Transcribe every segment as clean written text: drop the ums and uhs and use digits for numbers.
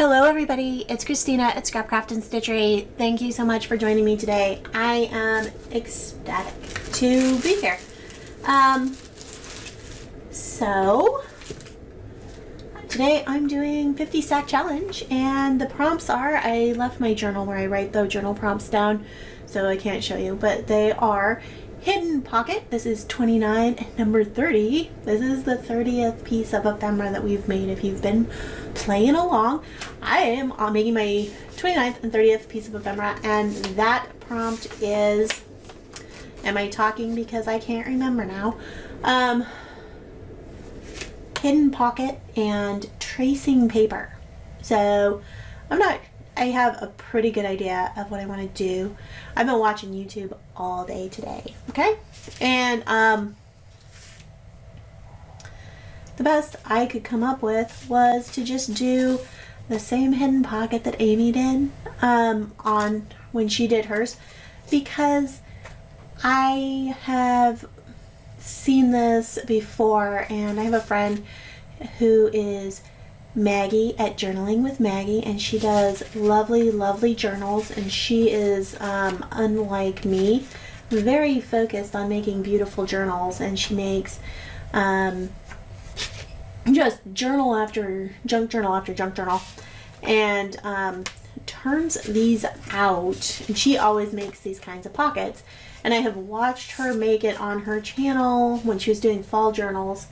Hello everybody, it's Christina at Scrapcraft and Stitchery. Thank you so much for joining me today. I am ecstatic to be here. So today I'm doing 50 stack challenge, and the prompts are, I left my journal where I write the journal prompts down, so I can't show you, but they are hidden pocket. This is 29, and number 30. This is the 30th piece of ephemera that we've made. If you've been playing along, I am making my 29th and 30th piece of ephemera, and that prompt is, am I talking because I can't remember now, hidden pocket and tracing paper. So I have a pretty good idea of what I want to do. I've been watching YouTube all day today, okay? And the best I could come up with was to just do the same hidden pocket that Amy did on when she did hers, because I have seen this before, and I have a friend who is Maggie at Journaling with Maggie, and she does lovely journals, and she is unlike me, very focused on making beautiful journals, and she makes just journal after junk journal, and turns these out, and she always makes these kinds of pockets, and I have watched her make it on her channel when she was doing fall journals,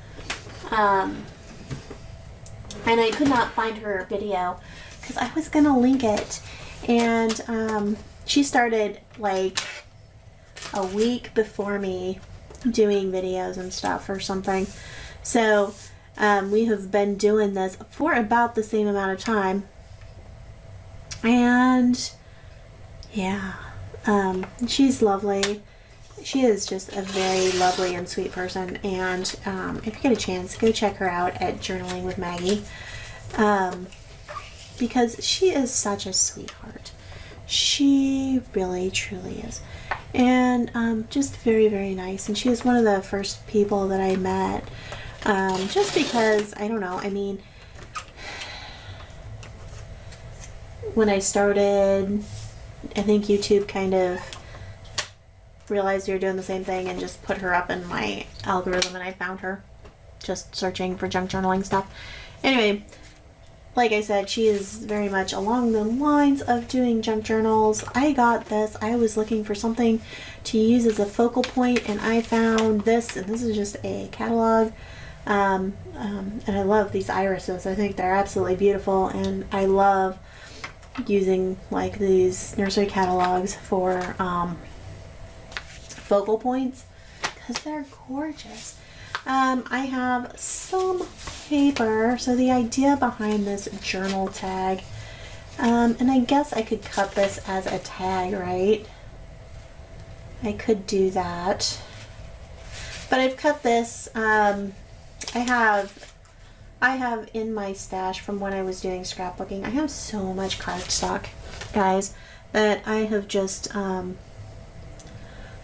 and I could not find her video because I was gonna link it, and she started like a week before me doing videos and stuff or something, so we have been doing this for about the same amount of time, and yeah, she's lovely. She is just a very lovely and sweet person, and if you get a chance, go check her out at Journaling with Maggie, because she is such a sweetheart. She really truly is, and just very nice, and she was one of the first people that I met, just because, I don't know, I mean, when I started, I think YouTube kind of realized you're doing the same thing and just put her up in my algorithm, and I found her just searching for junk journaling stuff. Anyway, like I said, she is very much along the lines of doing junk journals. I got this, I was looking for something to use as a focal point, and I found this, and this is just a catalog, and I love these irises. I think they're absolutely beautiful, and I love using like these nursery catalogs for focal points because they're gorgeous. I have some paper, so the idea behind this journal tag, and I guess I could cut this as a tag, right? I could do that, but I've cut this. I have in my stash from when I was doing scrapbooking, I have so much cardstock, guys, that I have just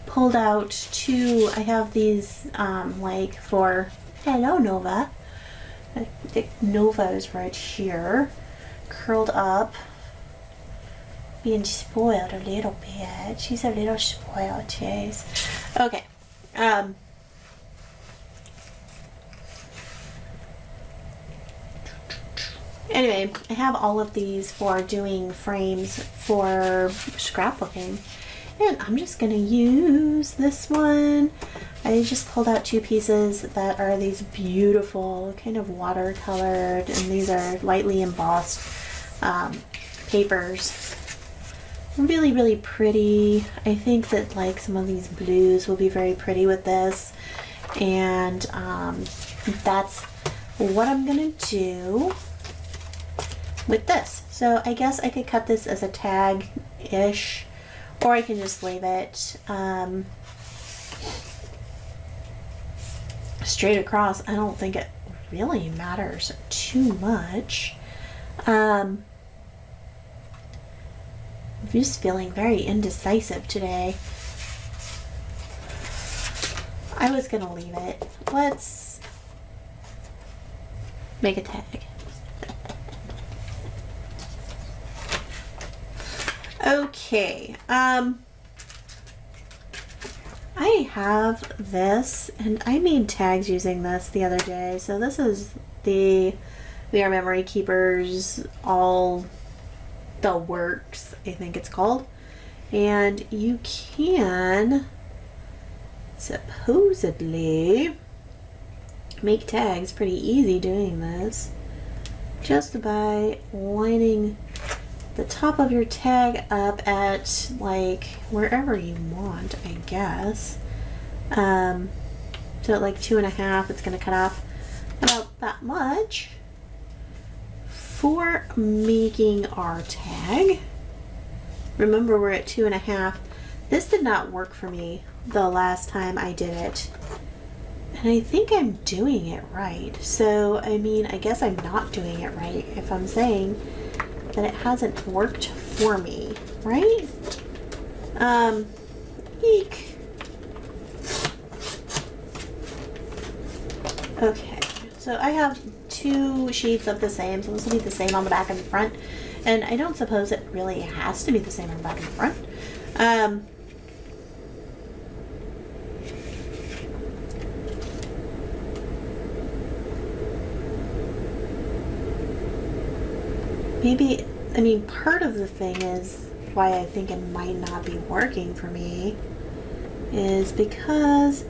pulled out two. I have these like for, hello Nova. I think Nova is right here, curled up, being spoiled a little bit. She's a little spoiled, Chase. Okay. Anyway, I have all of these for doing frames for scrapbooking, and I'm just gonna use this one. I just pulled out two pieces that are these beautiful kind of watercolored, and these are lightly embossed papers. Really pretty. I think that like some of these blues will be very pretty with this, and that's what I'm gonna do with this. So I guess I could cut this as a tag-ish, or I can just leave it straight across. I don't think it really matters too much. I'm just feeling very indecisive today. I was gonna leave it. Let's make a tag. Okay, I have this, and I made tags using this the other day. So this is the We Are Memory Keepers All the Works, I think it's called. And you can supposedly make tags pretty easy doing this just by lining the top of your tag up at like wherever you want, I guess. So at like 2.5, it's going to cut off about that much for making our tag. Remember, we're at 2.5. This did not work for me the last time I did it. And I think I'm doing it right. So, I mean, I guess I'm not doing it right if I'm saying that it hasn't worked for me, right? Eek. Okay, so I have 2 sheets of the same, so this will be the same on the back and the front. And I don't suppose it really has to be the same on the back and the front. Maybe, I mean, part of the thing is why I think it might not be working for me is because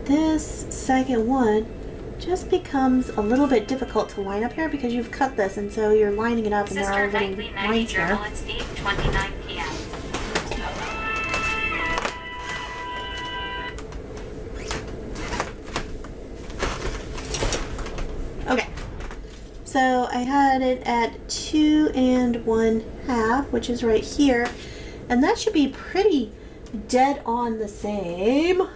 this second one just becomes a little bit difficult to line up here because you've cut this, and so you're lining it up and there are little lines here. It's 8:29 p.m. Okay. So I had it at 2 1/2, which is right here, and that should be pretty dead on the same.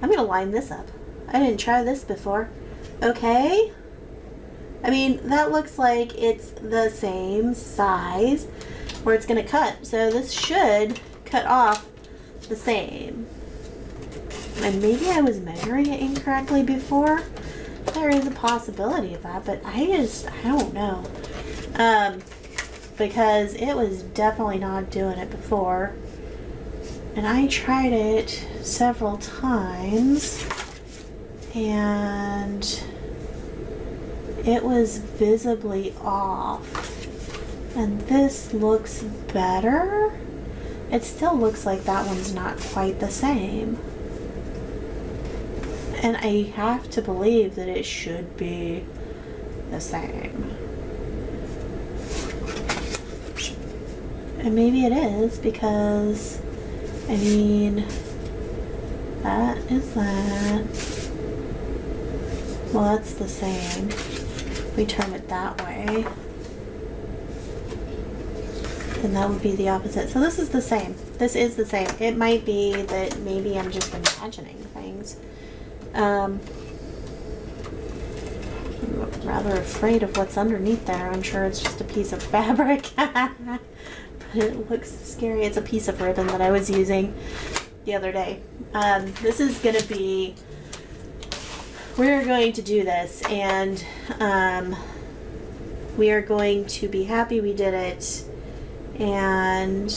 I'm gonna line this up. I didn't try this before. Okay. I mean, that looks like it's the same size where it's gonna cut. So this should cut off the same. And maybe I was measuring it incorrectly before. There is a possibility of that, but I don't know. Because it was definitely not doing it before. And I tried it several times and it was visibly off. And this looks better. It still looks like that one's not quite the same. And I have to believe that it should be the same. And maybe it is because, I mean, that is that. Well, that's the same. We turn it that way. Then that would be the opposite. So this is the same. This is the same. It might be that maybe I'm just imagining things. I'm rather afraid of what's underneath there. I'm sure it's just a piece of fabric. But it looks scary. It's a piece of ribbon that I was using the other day. This is going to be... We're going to do this, and we are going to be happy we did it. And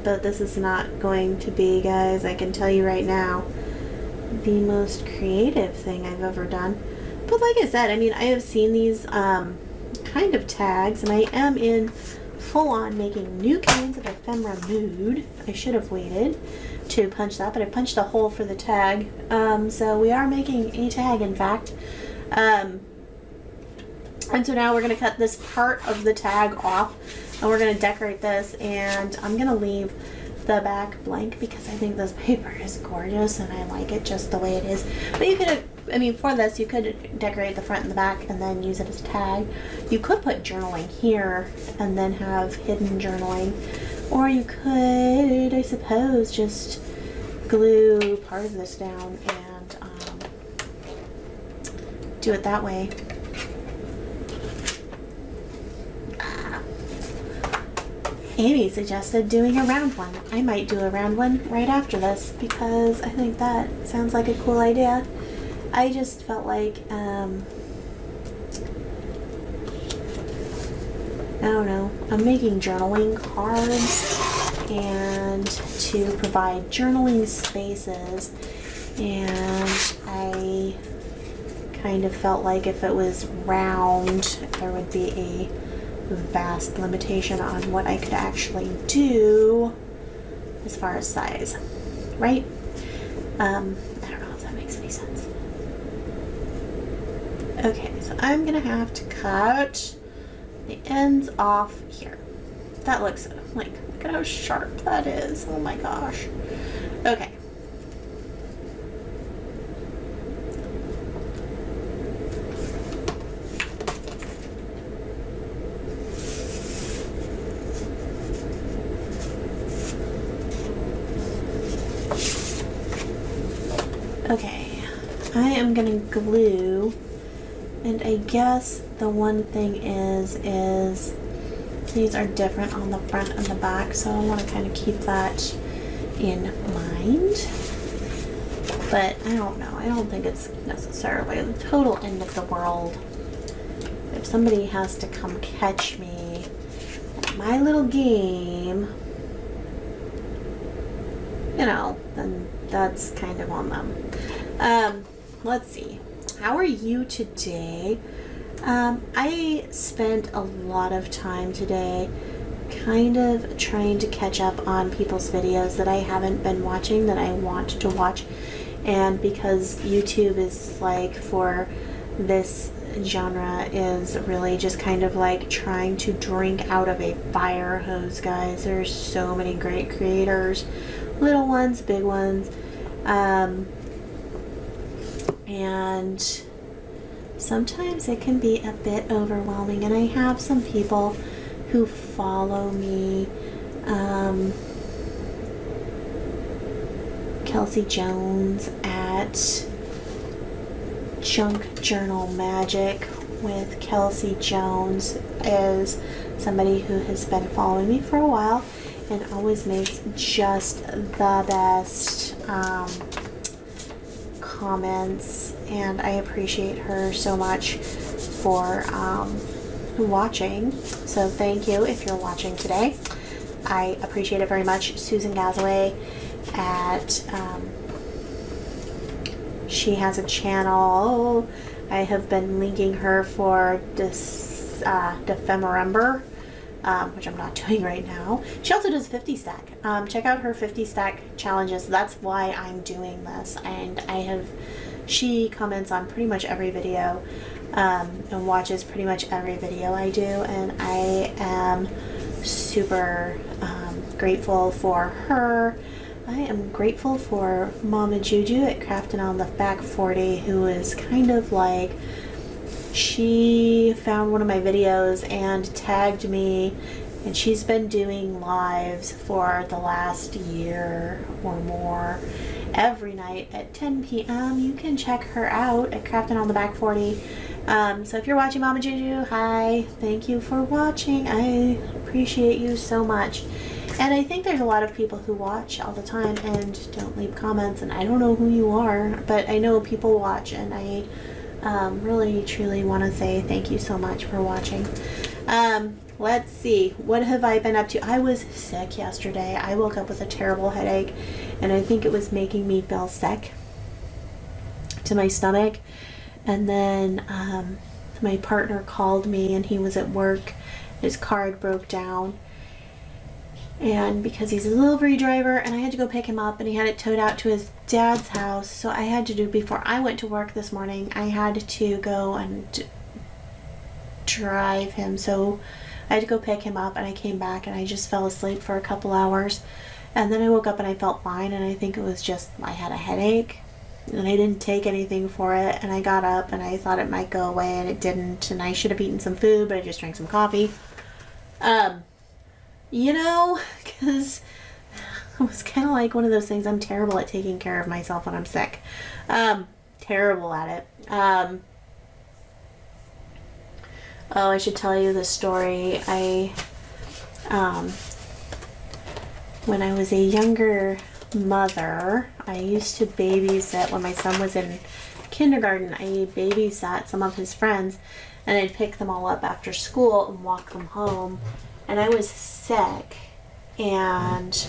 but this is not going to be, guys, I can tell you right now, the most creative thing I've ever done. But like I said, I mean, I have seen these kind of tags, and I am in full on making new kinds of ephemera mood. I should have waited to punch that, but I punched a hole for the tag. So we are making a tag, in fact. And so now we're going to cut this part of the tag off, and we're going to decorate this, and I'm going to leave the back blank because I think this paper is gorgeous and I like it just the way it is. But you could, I mean, for this you could decorate the front and the back and then use it as a tag. You could put journaling here and then have hidden journaling, or you could, I suppose, just glue part of this down and do it that way. Amy suggested doing a round one. I might do a round one right after this because I think that sounds like a cool idea. I just felt like I don't know, I'm making journaling cards and to provide journaling spaces, and I kind of felt like if it was round, there would be a vast limitation on what I could actually do as far as size, right? I don't know if that makes any sense. Okay, so I'm gonna have to cut the ends off here. That looks like, look at how sharp that is. Oh my gosh. Okay. Okay, I am gonna glue, and I guess the one thing is these are different on the front and the back, so I want to kind of keep that in mind. But I don't know, I don't think it's necessarily the total end of the world. If somebody has to come catch me at my little game, you know, then that's kind of on them. Let's see. How are you today? I spent a lot of time today kind of trying to catch up on people's videos that I haven't been watching that I want to watch. And because YouTube is like, for this genre, is really just kind of like trying to drink out of a fire hose, guys. There's so many great creators, little ones, big ones, and sometimes it can be a bit overwhelming. And I have some people who follow me, Kelsey Jones at Junk Journal Magic with Kelsey Jones is somebody who has been following me for a while and always makes just the best comments, and I appreciate her so much for watching. So thank you if you're watching today. I appreciate it very much. Susan Gazaway at she has a channel. I have been linking her for this Dephemerember, which I'm not doing right now. She also does 50 stack. Check out her 50 stack challenges. That's why I'm doing this. And she comments on pretty much every video, and watches pretty much every video I do. And I am super grateful for her. I am grateful for Mama Juju at Crafting on the Back 40, who is kind of like, she found one of my videos and tagged me, and she's been doing lives for the last year or more every night at 10 p.m. You can check her out at Crafting on the Back 40. So if you're watching, Mama Juju, hi, thank you for watching. I appreciate you so much. And I think there's a lot of people who watch all the time and don't leave comments, and I don't know who you are, but I know people watch, and I really truly want to say thank you so much for watching. Let's see, what have I been up to? I was sick yesterday. I woke up with a terrible headache, and I think it was making me feel sick to my stomach. And then my partner called me, and he was at work. His car broke down, and because he's a delivery driver, and I had to go pick him up, and he had it towed out to his dad's house. So I had to do, before I went to work this morning, I had to go and drive him. So I had to go pick him up, and I came back, and I just fell asleep for a couple hours, and then I woke up and I felt fine. And I think it was just, I had a headache, and I didn't take anything for it, and I got up and I thought it might go away, and it didn't. And I should have eaten some food, but I just drank some coffee. You know, because it was kind of like one of those things. I'm terrible at taking care of myself when I'm sick. Terrible at it. Oh, I should tell you the story. When I was a younger mother, I used to babysit when my son was in kindergarten. I babysat some of his friends, and I'd pick them all up after school and walk them home. And I was sick, and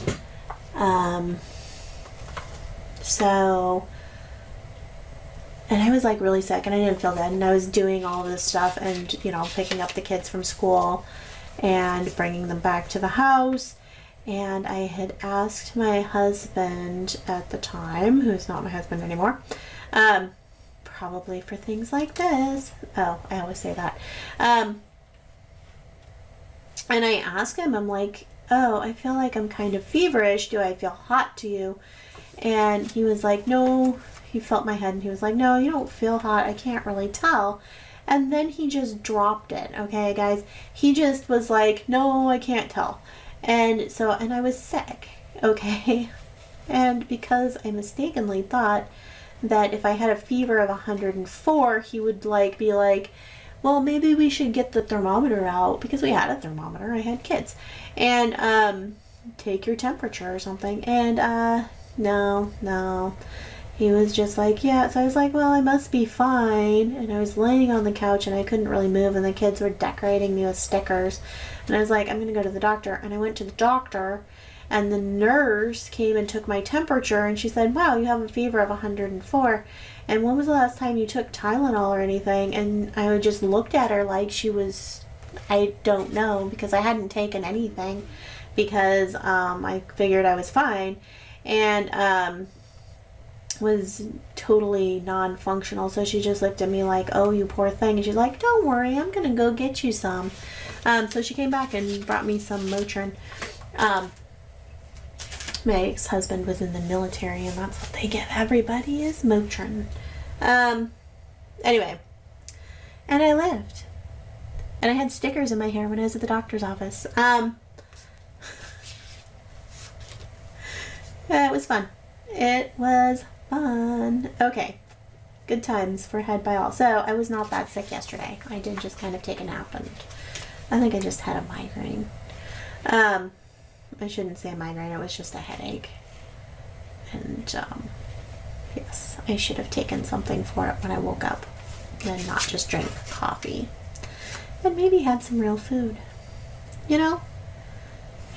and I was like really sick, and I didn't feel good, and I was doing all this stuff, and picking up the kids from school and bringing them back to the house. And I had asked my husband at the time, who's not my husband anymore, probably for things like this. Oh, I always say that. And I asked him, I'm like, oh, I feel like I'm kind of feverish. Do I feel hot to you? And he was like, no. He felt my head and he was like, no, you don't feel hot. I can't really tell. And then he just dropped it. Okay, guys. He just was like, no, I can't tell. And I was sick. Okay. And because I mistakenly thought that if I had a fever of 104, he would be like, well, maybe we should get the thermometer out, because we had a thermometer. I had kids. And take your temperature or something. And no. He was just like, yeah. So I was like, well, I must be fine. And I was laying on the couch and I couldn't really move, and the kids were decorating me with stickers. And I was like, I'm going to go to the doctor. And I went to the doctor, and the nurse came and took my temperature, and she said, wow, you have a fever of 104. And when was the last time you took Tylenol or anything? And I just looked at her like she was, I don't know, because I hadn't taken anything, because I figured I was fine. And was totally non-functional. So she just looked at me like, oh, you poor thing. And she's like, don't worry, I'm gonna go get you some. So she came back and brought me some Motrin. My ex-husband was in the military, and that's what they give everybody is Motrin. Anyway, and I lived, and I had stickers in my hair when I was at the doctor's office. It was fun. It was fun. Okay. Good times for Head by All. So I was not that sick yesterday. I did just kind of take a nap, and I think I just had a migraine. I shouldn't say a migraine. It was just a headache. And yes, I should have taken something for it when I woke up, and not just drink coffee. And maybe had some real food.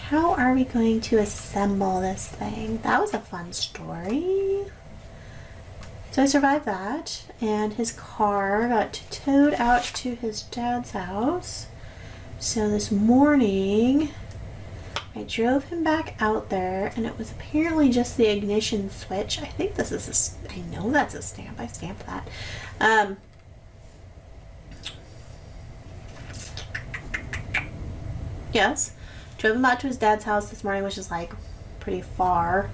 How are we going to assemble this thing? That was a fun story. So I survived that, and his car got towed out to his dad's house. So this morning, I drove him back out there, and it was apparently just the ignition switch. I think this is I know that's a stamp. I stamped that. Yes. Drove him out to his dad's house this morning, which is pretty far,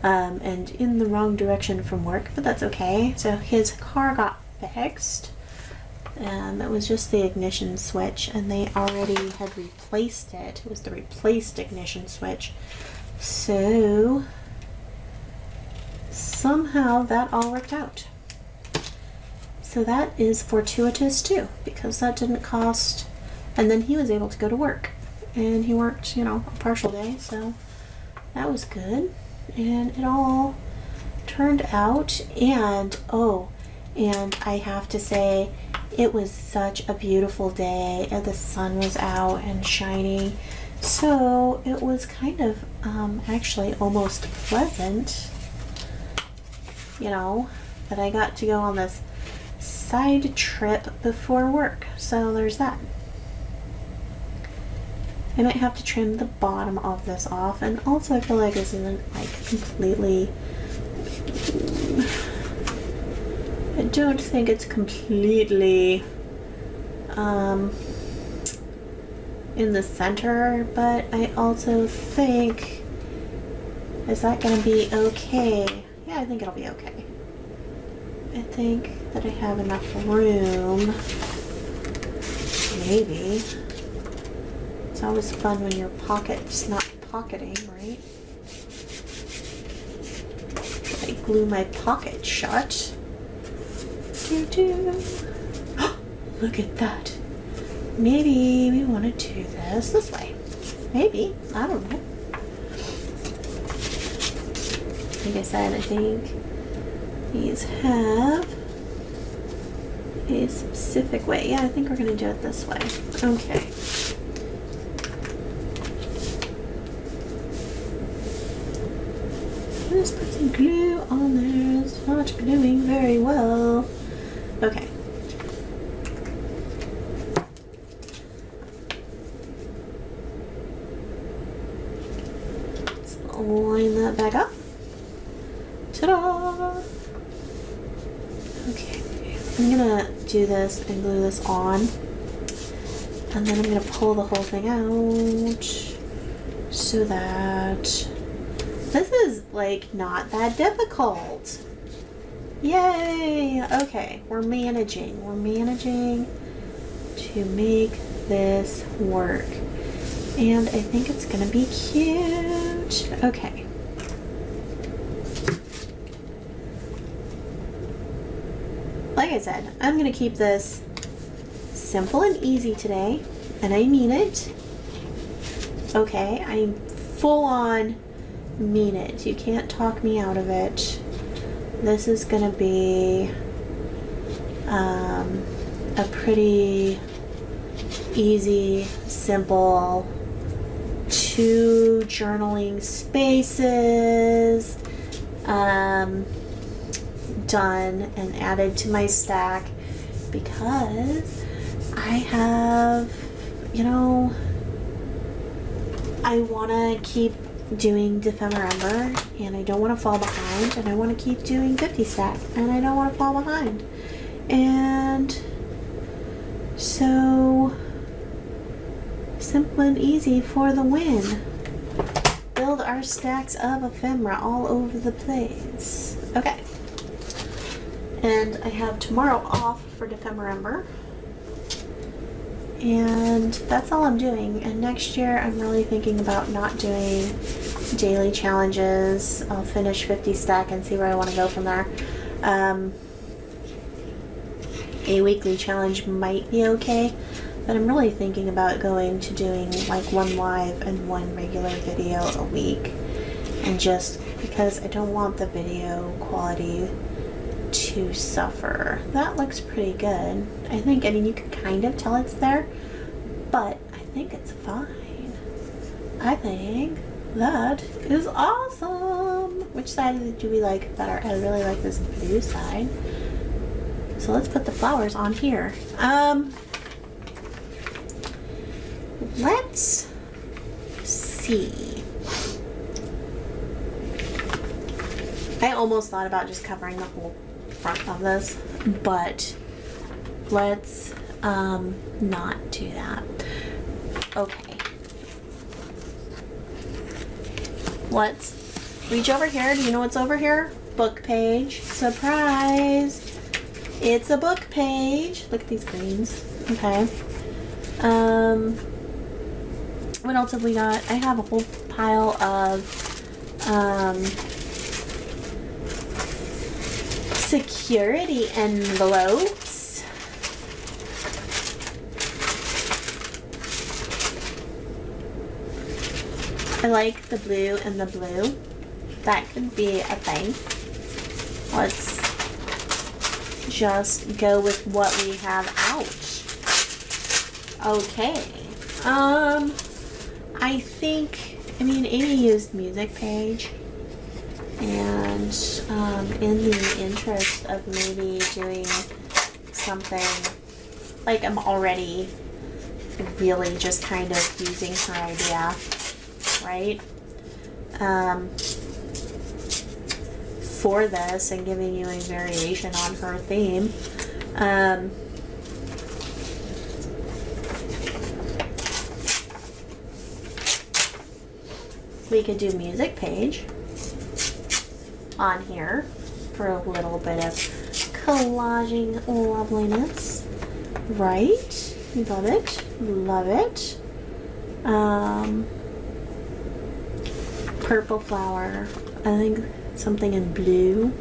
and in the wrong direction from work, but that's okay. So his car got fixed. It was just the ignition switch, and they already had replaced it. It was the replaced ignition switch. So somehow that all worked out. So that is fortuitous too, because that didn't cost, and then he was able to go to work. And he worked, a partial day, so that was good. And it all turned out, and I have to say, it was such a beautiful day, and the sun was out and shining. So it was kind of actually almost pleasant, that I got to go on this side trip before work. So there's that. I might have to trim the bottom of this off, and also I feel like this isn't completely, I don't think it's completely in the center, but I also think, is that going to be okay? Yeah, I think it'll be okay. I think that I have enough room, maybe. It's always fun when your pocket's not pocketing, right? I glue my pocket shut. Look at that. Maybe we want to do this way. Maybe. I don't know. Like I said, I think these have a specific way. Yeah, I think we're gonna do it this way. Okay. Let's put some glue on there. It's not gluing very well. Okay. Let's line that back up. Ta-da! Okay, I'm gonna do this and glue this on. And then I'm gonna pull the whole thing out so that this is like not that difficult. Yay! Okay, we're managing. We're managing to make this work. And I think it's gonna be cute. Okay. Like I said, I'm gonna keep this simple and easy today, and I mean it. Okay, I full on mean it. You can't talk me out of it. This is gonna be a pretty easy, simple 2 journaling spaces done and added to my stack because I have, you know, I want to keep doing Dephemerember and I don't want to fall behind, and I want to keep doing 50 stack and I don't want to fall behind. And so simple and easy for the win. Build our stacks of ephemera all over the place. Okay. And I have tomorrow off for Dephemerember. And that's all I'm doing. And next year I'm really thinking about not doing daily challenges. I'll finish 50 stack and see where I want to go from there. A weekly challenge might be okay, but I'm really thinking about going to doing like 1 live and 1 regular video a week. And just because I don't want the video quality to suffer. That looks pretty good. I mean, you can kind of tell it's there, but I think it's fine. I think that is awesome. Which side do we like better? I really like this blue side. So let's put the flowers on here. Let's see. I almost thought about just covering the whole front of this, but let's not do that. Okay. Let's reach over here. Do you know what's over here? Book page. Surprise! It's a book page. Look at these greens. Okay. What else have we got? I have a whole pile of security envelopes. I like the blue and the blue. That could be a thing. Let's just go with what we have out. Okay. I think, Amy used music page. And in the interest of maybe doing something, like I'm already really just kind of using her idea, right? For this and giving you a variation on her theme. We could do music page on here for a little bit of collaging loveliness, right? Love it, love it. Purple flower, I think something in blue,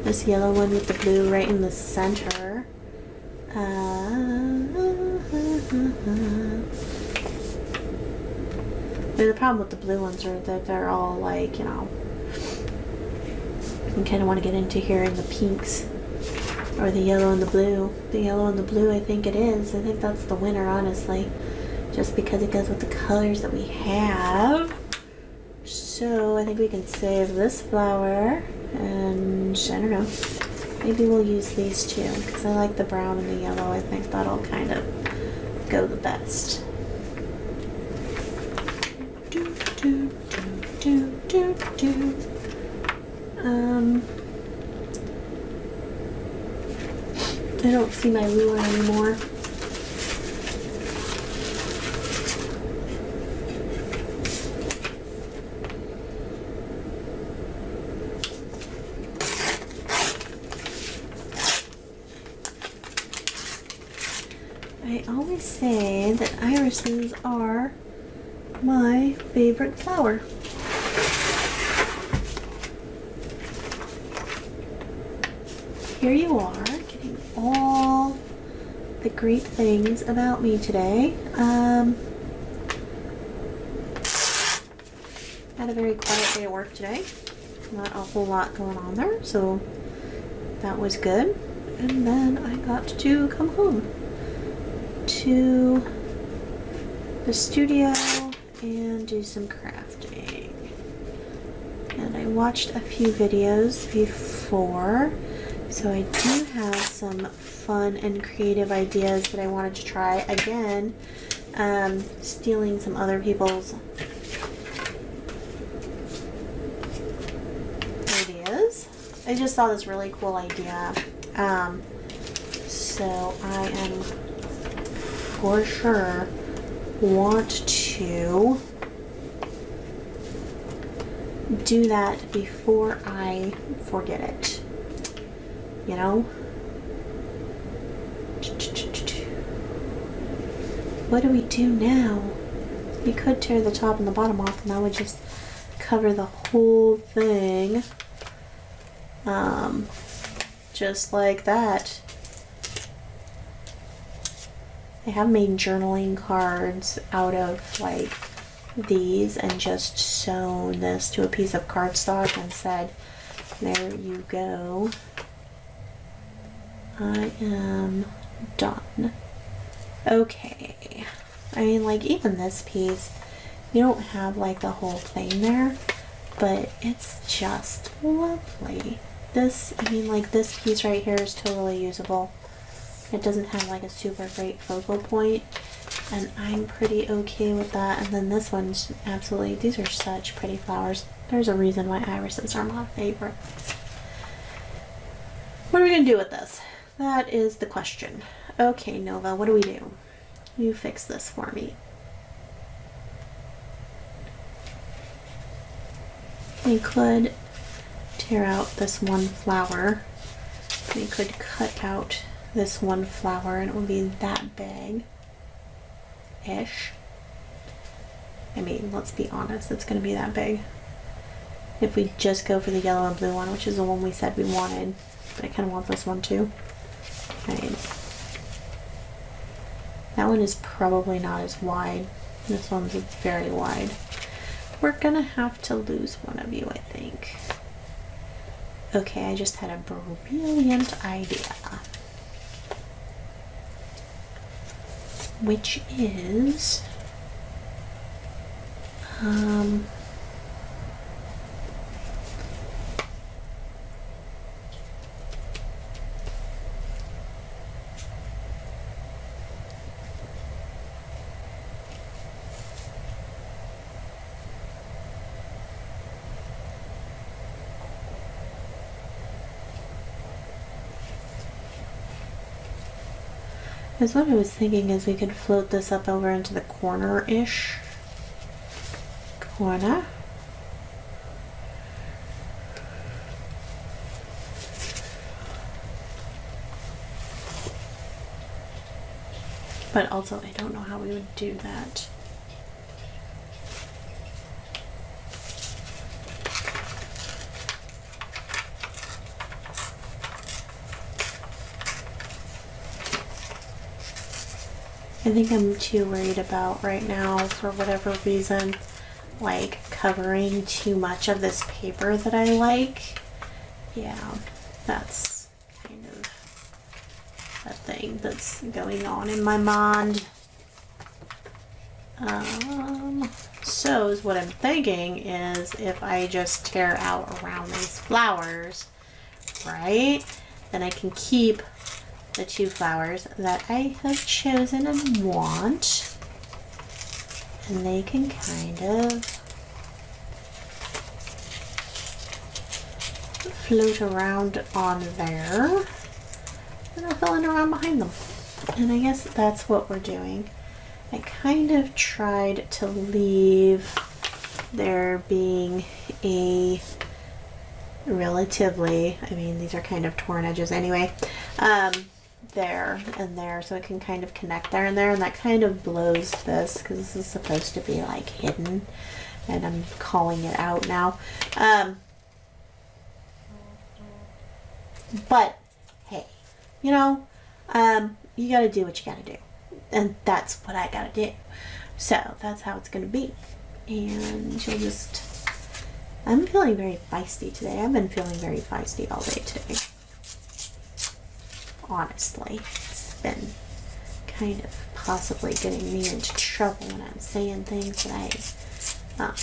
this yellow one with the blue right in the center. The problem with the blue ones are that they're all like, you kind of want to get into here in the pinks. Or the yellow and the blue. The yellow and the blue, I think it is. I think that's the winner, honestly. Just because it goes with the colors that we have. So I think we can save this flower. And I don't know. Maybe we'll use these two. Because I like the brown and the yellow. I think that'll kind of go the best. Do, do, do, do, do, do. I don't see my ruler anymore. I always say that irises are my favorite flower. Here you are, getting all the great things about me today. Had a very quiet day at work today. Not a whole lot going on there, so that was good. And then I got to come home to the studio and do some crafting. And I watched a few videos before. So I do have some fun and creative ideas that I wanted to try. Again, stealing some other people's ideas. I just saw this really cool idea. So I am for sure want to do that before I forget it. You know? What do we do now? We could tear the top and the bottom off and that would just cover the whole thing. Just like that. I have made journaling cards out of like these and just sewn this to a piece of cardstock and said, there you go. I am done. Okay. I mean, like, even this piece, you don't have, like, the whole thing there, but it's just lovely. This, I mean, like, this piece right here is totally usable. It doesn't have, like, a super great focal point, and I'm pretty okay with that. And then this one's absolutely, these are such pretty flowers. There's a reason why irises are my favorite. What are we going to do with this? That is the question. Okay, Nova, what do we do? You fix this for me. We could tear out this one flower. We could cut out this one flower and it would be that big-ish. I mean, let's be honest, it's going to be that big. If we just go for the yellow and blue one, which is the one we said we wanted. But I kind of want this one too. I mean, that one is probably not as wide. This one's very wide. We're gonna have to lose one of you, I think. Okay, I just had a brilliant idea. Which is... Because what I was thinking is we could float this up over into the corner-ish corner. But also, I don't know how we would do that. I think I'm too worried about right now, for whatever reason, like covering too much of this paper that I like. Yeah, that's kind of a thing that's going on in my mind. So is what I'm thinking is if I just tear out around these flowers, right, then I can keep the 2 flowers that I have chosen and want, and they can kind of float around on there, and I'll fill in around behind them. And I guess that's what we're doing. I kind of tried to leave there being a relatively, I mean, these are kind of torn edges anyway, there and there, so it can kind of connect there and there, and that kind of blows this, because this is supposed to be like hidden, and I'm calling it out now. But hey, you know, you gotta do what you gotta do, and that's what I gotta do. So that's how it's gonna be. And you'll just, I'm feeling very feisty today. I've been feeling very feisty all day today. Honestly, it's been kind of possibly getting me into trouble when I'm saying things that I,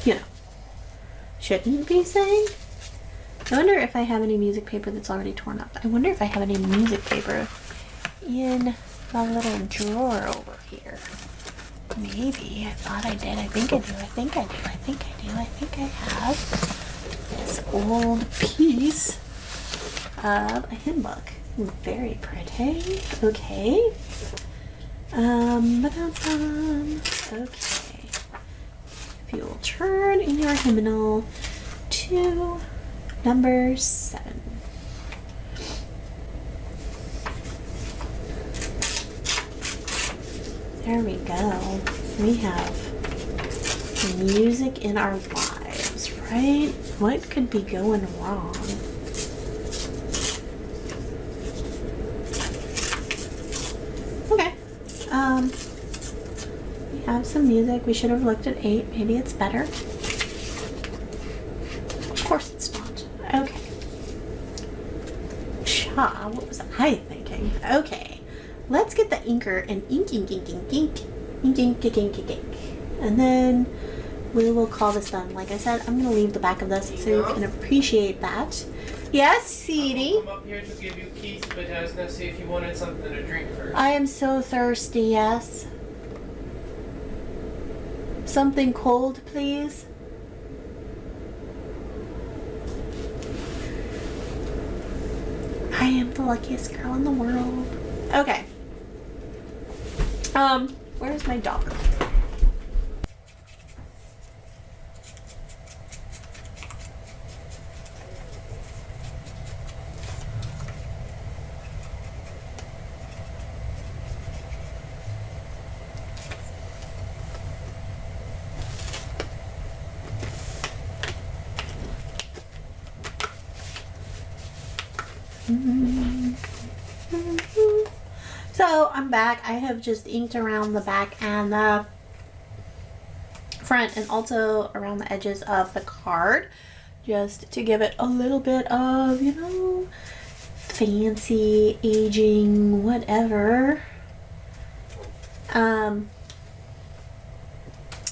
you know, shouldn't be saying. I wonder if I have any music paper that's already torn up. I wonder if I have any music paper in the little drawer over here. Maybe. I thought I did. I think I do. I think I do. I think I do. I think I have this old piece of a hymn book. Very pretty. Okay. Okay. If you will turn in your hymnal to number 7. There we go. We have music in our lives, right? What could be going wrong? Okay. We have some music. We should have looked at 8. Maybe it's better. Of course it's not. Okay. What was I thinking? Okay. Let's get the inker and ink. And then we will call this done. Like I said, I'm going to leave the back of this so you can appreciate that. Yes, Seedy? I'm up here to give you keys, but I was going to see if you wanted something to drink first. I am so thirsty, yes. Something cold, please. I am the luckiest girl in the world. Okay. Where's my dog? So I'm back. I have just inked around the back and the front and also around the edges of the card just to give it a little bit of, you know, fancy aging whatever.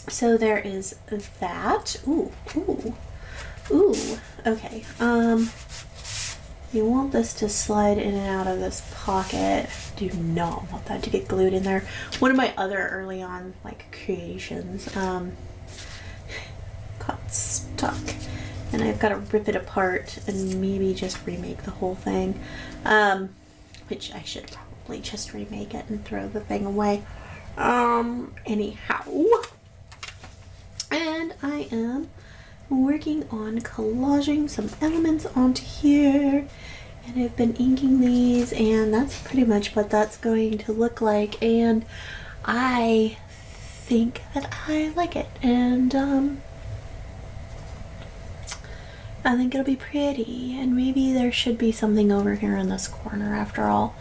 So there is that. Ooh. Okay. You want this to slide in and out of this pocket. Do not want that to get glued in there. One of my other early on like creations got stuck, and I've got to rip it apart and maybe just remake the whole thing, which I should probably just remake it and throw the thing away. Anyhow, and I am working on collaging some elements onto here, and I've been inking these, and that's pretty much what that's going to look like, and I think that I like it, and I think it'll be pretty, and maybe there should be something over here in this corner after all.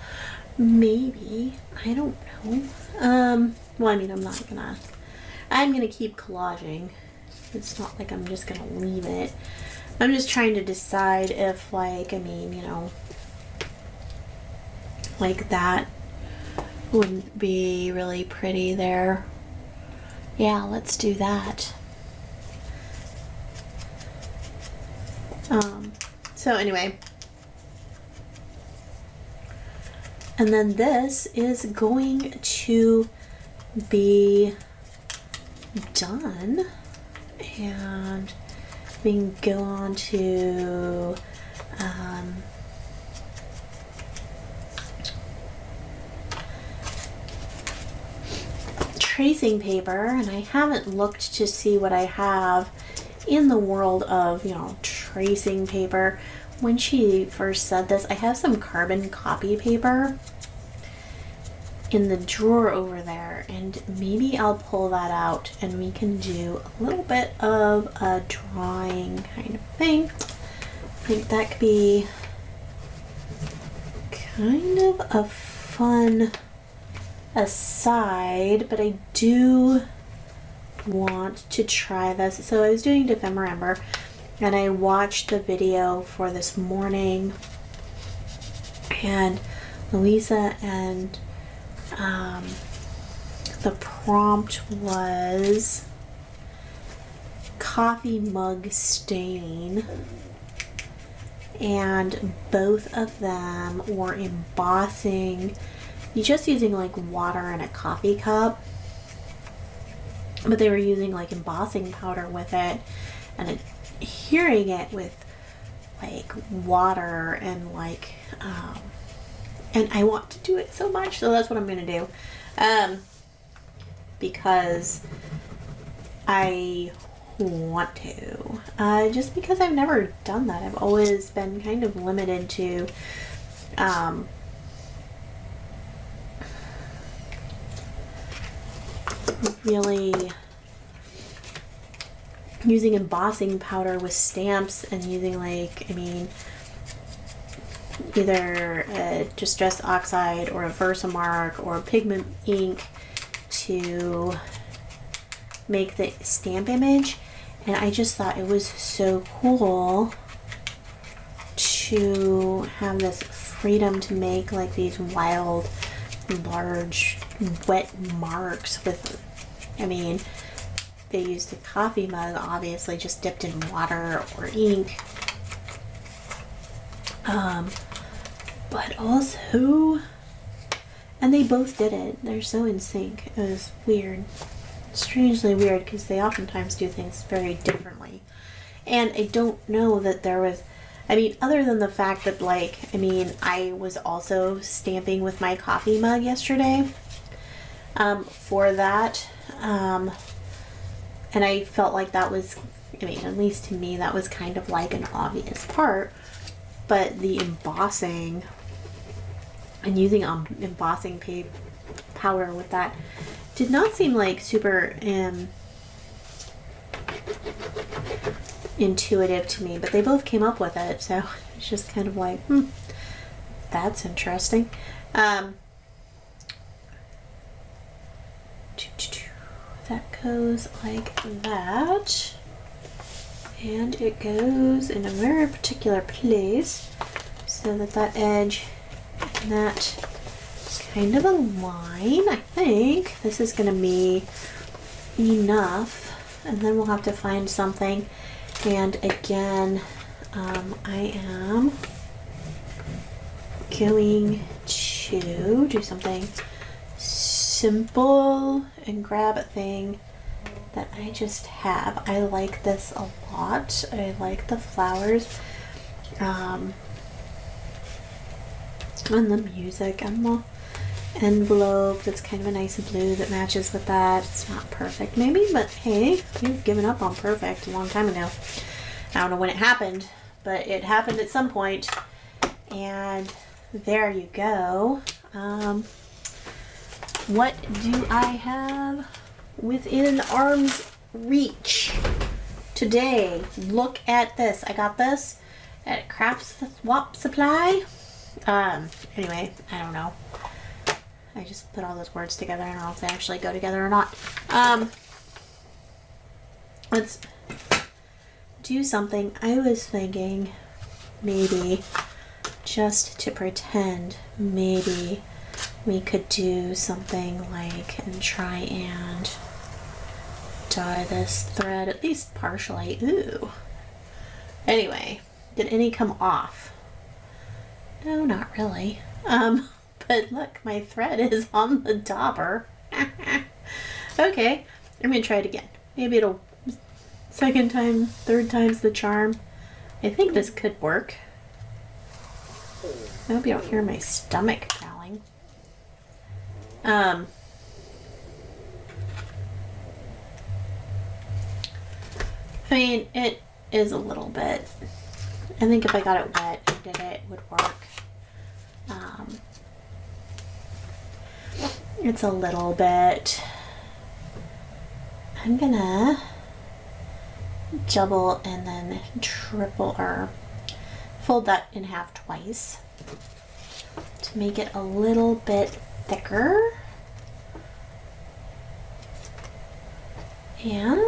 Maybe. I don't know. Well, I mean, I'm gonna keep collaging. It's not like I'm just gonna leave it. I'm just trying to decide if, like, I mean, you know, like that wouldn't be really pretty there. Yeah, let's do that. So anyway, and then this is going to be done, and we can go on to tracing paper, and I haven't looked to see what I have in the world of, you know, tracing paper. When she first said this, I have some carbon copy paper in the drawer over there, and maybe I'll pull that out and we can do a little bit of a drawing kind of thing. I think that could be kind of a fun aside, but I do want to try this. So I was doing Dephemerember, and I watched the video for this morning, and Louisa, and the prompt was coffee mug stain, and both of them were embossing, just using like water in a coffee cup, but they were using like embossing powder with it, and hearing it with like water and like and I want to do it so much, so that's what I'm gonna do, because I want to, just because I've never done that. I've always been kind of limited to really using embossing powder with stamps, and using like, I mean, either a Distress Oxide or a Versamark or pigment ink to make the stamp image. And I just thought it was so cool to have this freedom to make like these wild, large, wet marks with, I mean, they used a coffee mug, obviously, just dipped in water or ink. But also, and they both did it. They're so in sync. It was weird. Strangely weird, because they oftentimes do things very differently. And I don't know that there was, I mean, other than the fact that, like, I mean, I was also stamping with my coffee mug yesterday for that. And I felt like that was, I mean, at least to me, that was kind of like an obvious part. But the embossing and using embossing powder with that did not seem like super intuitive to me. But they both came up with it, so it's just kind of like, that's interesting. That goes like that, and it goes in a very particular place so that that edge and that kind of a line. I think this is going to be enough, and then we'll have to find something. And again, I am going to do something simple and grab a thing that I just have. I like this a lot. I like the flowers, and the music, and the envelope that's kind of a nice blue that matches with that. It's not perfect maybe, but hey, you've given up on perfect a long time ago. I don't know when it happened, but it happened at some point, and there you go. What do I have within arm's reach today? Look at this. I got this at Craft Swap Supply. Anyway, I don't know. I just put all those words together. I don't know if they actually go together or not. Let's do something, I was thinking maybe just to pretend, maybe we could do something like and try and dye this thread at least partially. Ooh. Anyway, did any come off? No, not really. But look, my thread is on the dauber. Okay, I'm gonna try it again. Maybe it'll, second time, third time's the charm. I think this could work. I hope you don't hear my stomach growling. I mean, it is a little bit. I think if I got it wet and did it, it would work. It's a little bit. I'm gonna double and then triple or fold that in half twice to make it a little bit thicker. And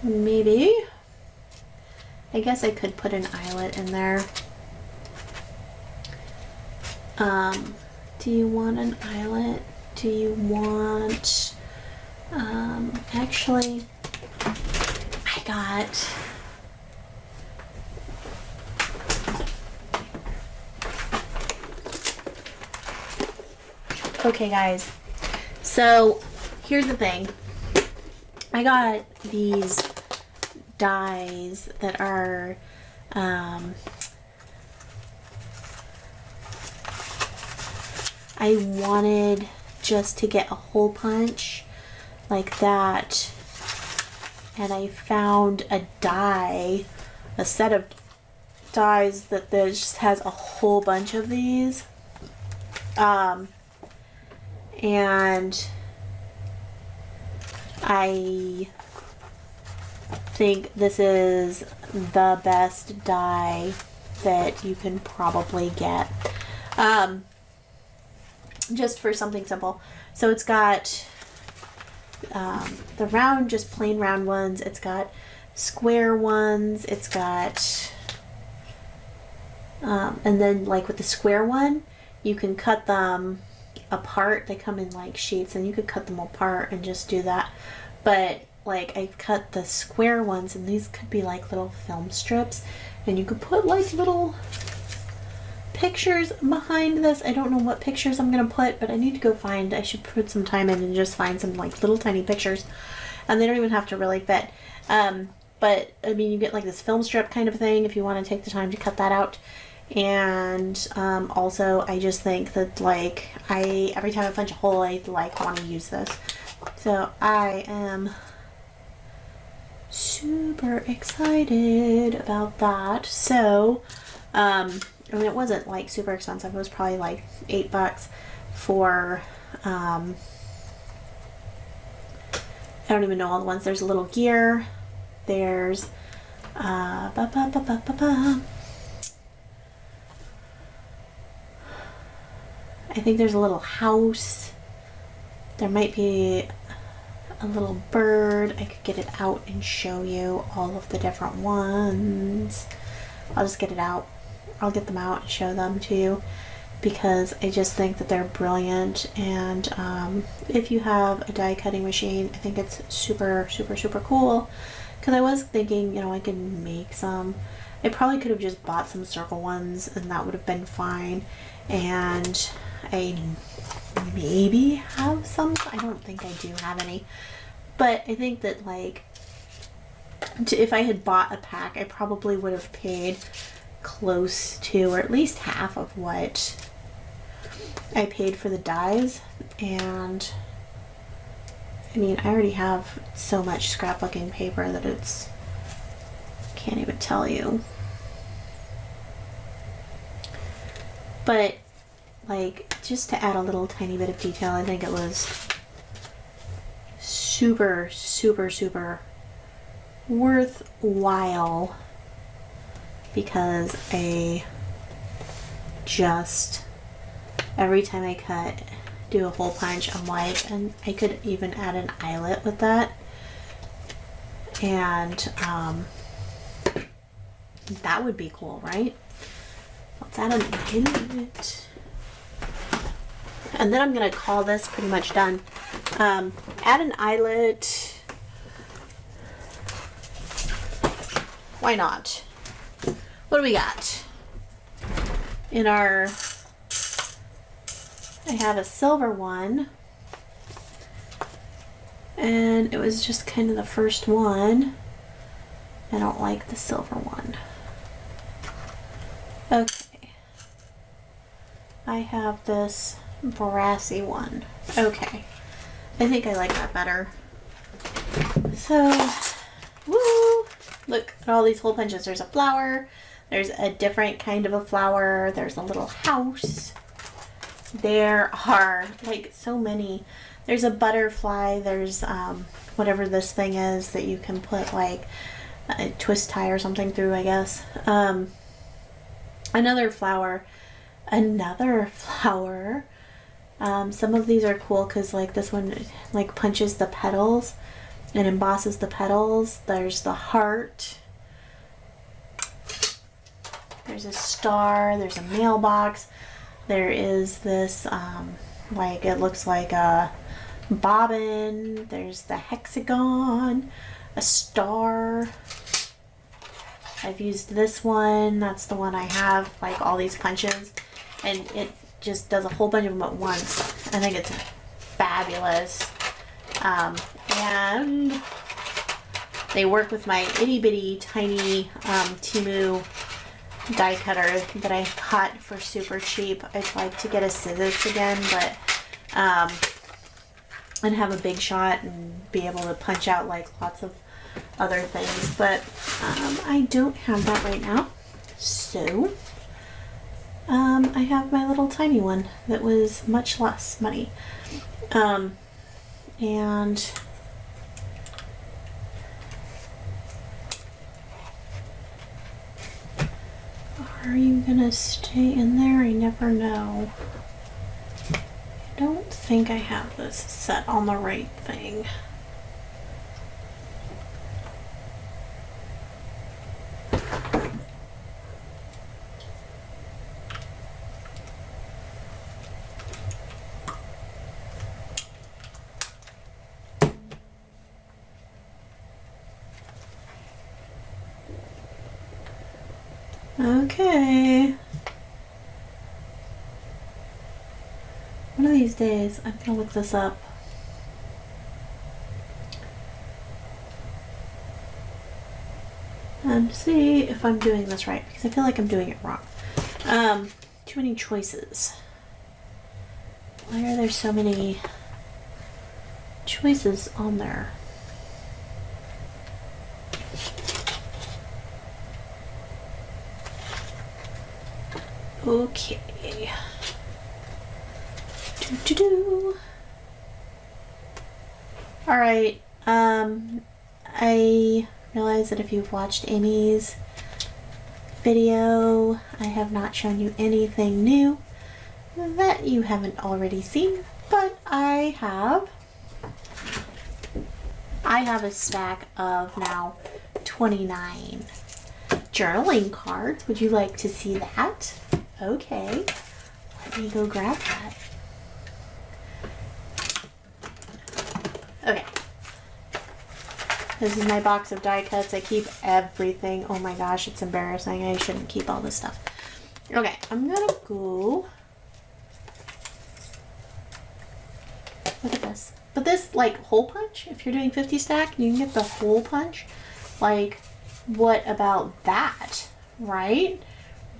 maybe, I guess I could put an eyelet in there. Do you want an eyelet? Do you want, actually, I got, okay guys, so here's the thing. I got these dies that are, I wanted just to get a hole punch like that, and I found a die, a set of dies that just has a whole bunch of these, and I think this is the best die that you can probably get. Just for something simple. So it's got the round, just plain round ones. It's got square ones. It's got, and then like with the square one, you can cut them apart. They come in like sheets and you could cut them apart and just do that. But like I cut the square ones, and these could be like little film strips, and you could put like little pictures behind this. I don't know what pictures I'm gonna put, but I need to go find, I should put some time in and just find some like little tiny pictures, and they don't even have to really fit, but I mean you get like this film strip kind of thing if you want to take the time to cut that out. And also I just think that like every time I punch a hole I like want to use this, so I am super excited about that. So I mean, it wasn't like super expensive. It was probably like $8 for, I don't even know all the ones. There's a little gear. There's, I think there's a little house. There might be a little bird. I could get it out and show you all of the different ones. I'll just get it out. I'll get them out and show them to you because I just think that they're brilliant. And if you have a die cutting machine, I think it's super, super, super cool. Because I was thinking, you know, I could make some. I probably could have just bought some circle ones and that would have been fine. And I maybe have some. I don't think I do have any. But I think that like, if I had bought a pack, I probably would have paid close to, or at least half of what I paid for the dies. And I mean, I already have so much scrapbooking paper that it's, can't even tell you. But like, just to add a little tiny bit of detail, I think it was super, super, super worthwhile, because I just, every time I do a hole punch, I'm like, and I could even add an eyelet with that. And that would be cool, right? Let's add an eyelet. And then I'm gonna call this pretty much done. Add an eyelet. Why not? What do we got? In our, I have a silver one. And it was just kind of the first one. I don't like the silver one. Okay. I have this brassy one. Okay. I think I like that better. So, woo! Look at all these hole punches. There's a flower. There's a different kind of a flower. There's a little house. There are like so many. There's a butterfly. There's whatever this thing is that you can put like a twist tie or something through, I guess. Another flower. Another flower. Some of these are cool because like this one like punches the petals and embosses the petals. There's the heart. There's a star. There's a mailbox. There is this like it looks like a bobbin. There's the hexagon, a star. I've used this one. That's the one I have, like all these punches, and it just does a whole bunch of them at once. I think it's fabulous. And they work with my itty bitty tiny Temu die cutter that I got for super cheap. I'd like to get a scissors again, but and have a big shot and be able to punch out like lots of other things, but I don't have that right now. So I have my little tiny one that was much less money. And are you gonna stay in there? I never know. I don't think I have this set on the right thing. Okay. One of these days, I'm gonna look this up. And see if I'm doing this right, because I feel like I'm doing it wrong. Too many choices. Why are there so many choices on there? Okay. Do. All right. I realize that if you've watched Amy's video, I have not shown you anything new that you haven't already seen, but I have a stack of now 29 journaling cards. Would you like to see that? Okay, let me go grab that. Okay. This is my box of die cuts. I keep everything. Oh my gosh, it's embarrassing. I shouldn't keep all this stuff. Okay, I'm gonna go. Look at this. But this, like, hole punch, if you're doing 50 stack, you can get the hole punch. Like, what about that? Right?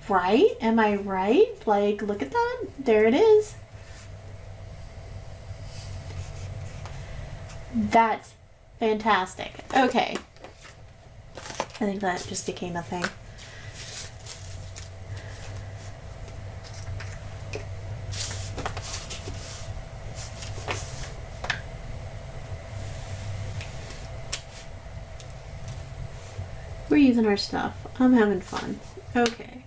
Right? Am I right? Like, look at that. There it is. That's fantastic. Okay. I think that just became a thing. We're using our stuff. I'm having fun. Okay.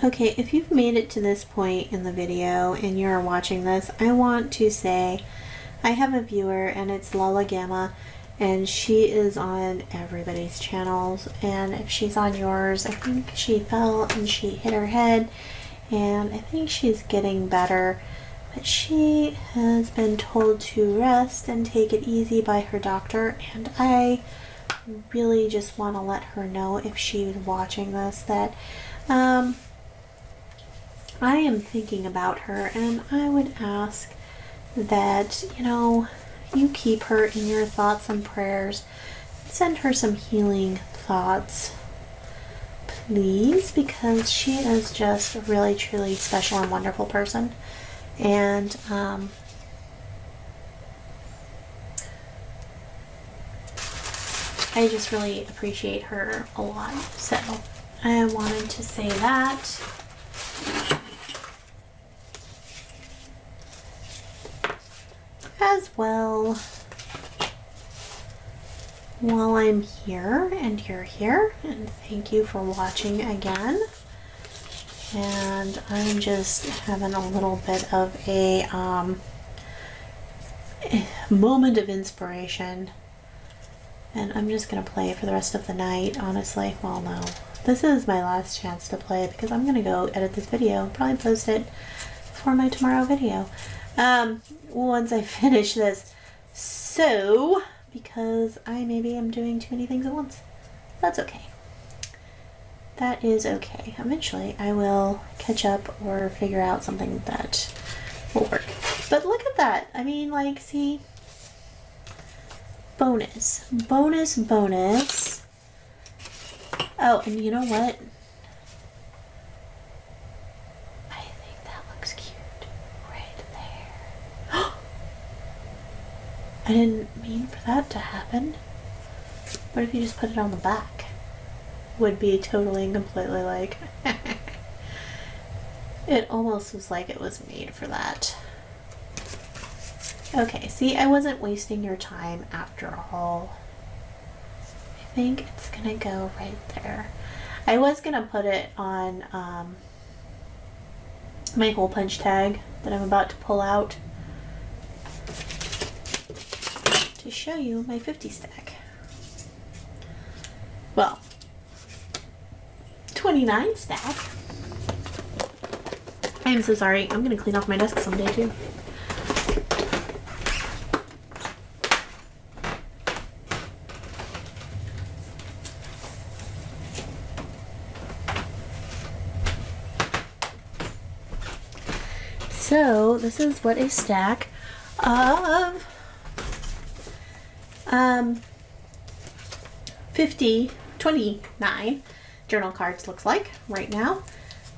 Okay, if you've made it to this point in the video and you're watching this, I want to say I have a viewer and it's Lala Gamma, and she is on everybody's channels, and if she's on yours, I think she fell and she hit her head, and I think she's getting better, but she has been told to rest and take it easy by her doctor, and I really just want to let her know, if she's watching this, that I am thinking about her, and I would ask that, you keep her in your thoughts and prayers. Send her some healing thoughts, please, because she is just a really, truly special and wonderful person. And I just really appreciate her a lot. So I wanted to say that. As well, while I'm here and you're here, and thank you for watching again. And I'm just having a little bit of a moment of inspiration, and I'm just gonna play for the rest of the night, honestly. Well, no, this is my last chance to play, because I'm gonna go edit this video, probably post it for my tomorrow video. Once I finish this. So, because I maybe am doing too many things at once. That's okay. That is okay. Eventually I will catch up or figure out something that will work. But look at that. I mean, like, see? Bonus. Bonus, bonus. Oh, and you know what? I didn't mean for that to happen. What if you just put it on the back? Would be totally and completely like... It almost was like it was made for that. Okay, see, I wasn't wasting your time after all. I think it's gonna go right there. I was gonna put it on my hole punch tag that I'm about to pull out, to show you my 50 stack. Well, 29 stack. I am so sorry. I'm gonna clean off my desk someday too. So this is what a stack of 29 journal cards looks like right now.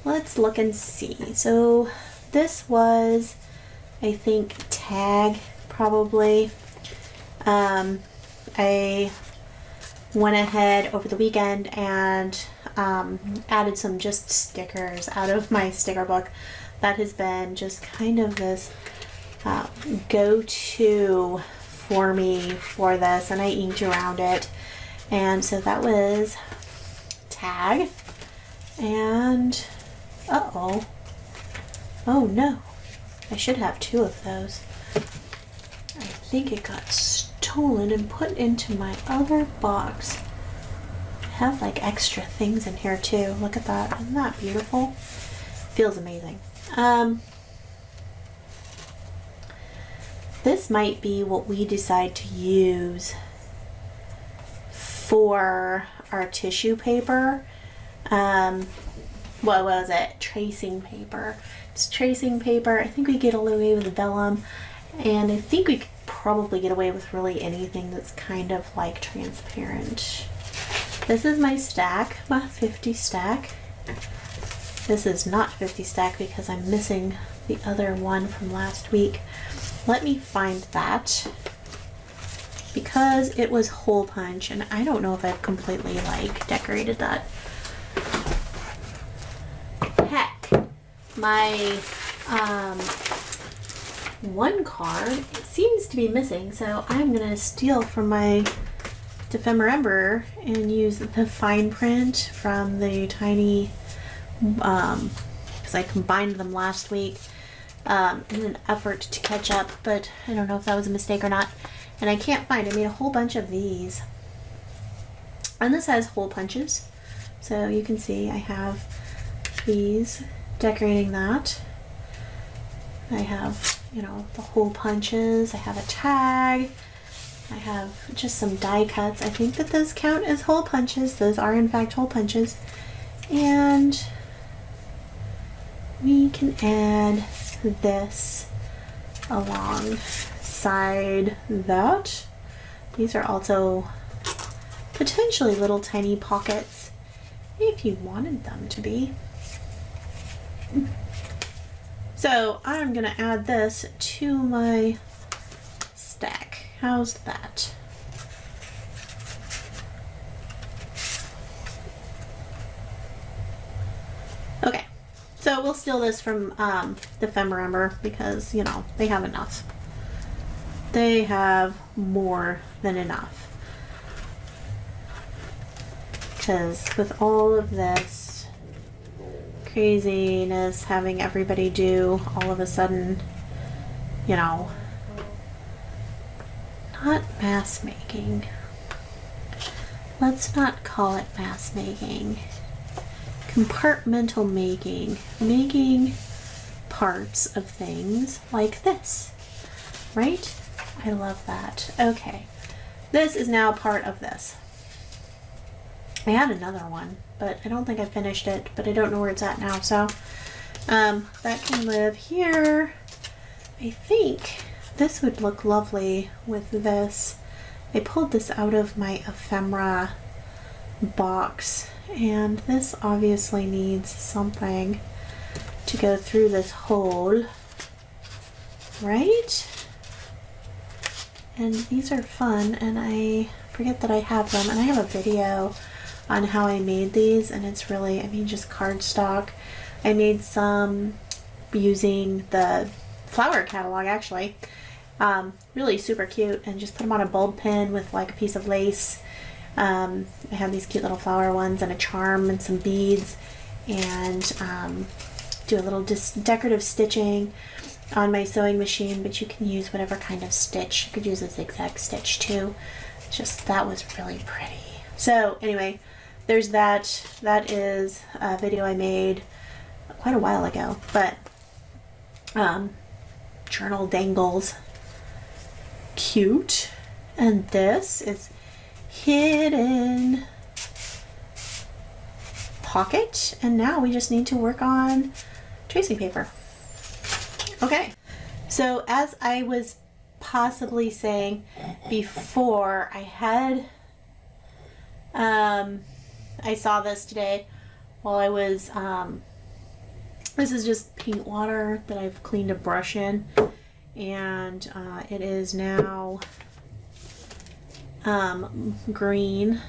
Let's look and see. So this was, I think, tag probably. I went ahead over the weekend and added some just stickers out of my sticker book. That has been just kind of this go-to for me for this, and I inked around it. And so that was tag, and oh no, I should have 2 of those. I think it got stolen and put into my other box. I have like extra things in here too. Look at that. Isn't that beautiful? Feels amazing. This might be what we decide to use for our tissue paper. What was it? Tracing paper. It's tracing paper. I think we get away with vellum, and I think we could probably get away with really anything that's kind of like transparent. This is my stack, my 50 stack. This is not 50 stack because I'm missing the other one from last week. Let me find that, because it was hole punch, and I don't know if I've completely like decorated that. Heck, my one card seems to be missing, so I'm gonna steal from my Dephemerember and use the fine print from the tiny because I combined them last week in an effort to catch up, but I don't know if that was a mistake or not. And I can't find, I made a whole bunch of these. And this has hole punches. So you can see I have these decorating that. I have, you know, the hole punches. I have a tag. I have just some die cuts. I think that those count as hole punches. Those are in fact hole punches. And we can add this alongside that. These are also potentially little tiny pockets if you wanted them to be. So I'm gonna add this to my stack. How's that? Okay, so we'll steal this from Dephemerember because, you know, they have enough. They have more than enough. Because with all of this craziness having everybody do all of a sudden, you know, not mass making. Let's not call it mass making. Compartmental making. Making parts of things like this. Right? I love that. Okay. This is now part of this. I had another one, but I don't think I finished it, but I don't know where it's at now, so that can live here. I think this would look lovely with this. I pulled this out of my ephemera box, and this obviously needs something to go through this hole, right? And these are fun, and I forget that I have them, and I have a video on how I made these, and it's really, I mean, just cardstock. I made some using the flower catalog, actually. Really super cute, and just put them on a bulb pin with like a piece of lace. I have these cute little flower ones and a charm and some beads, and do a little decorative stitching on my sewing machine, but you can use whatever kind of stitch. You could use a zigzag stitch too. Just, that was really pretty. So anyway, there's that. That is a video I made quite a while ago, but journal dangles. Cute. And this is hidden pocket, and now we just need to work on tracing paper. Okay, so as I was possibly saying before, I had I saw this today while I was this is just paint water that I've cleaned a brush in, and it is now green,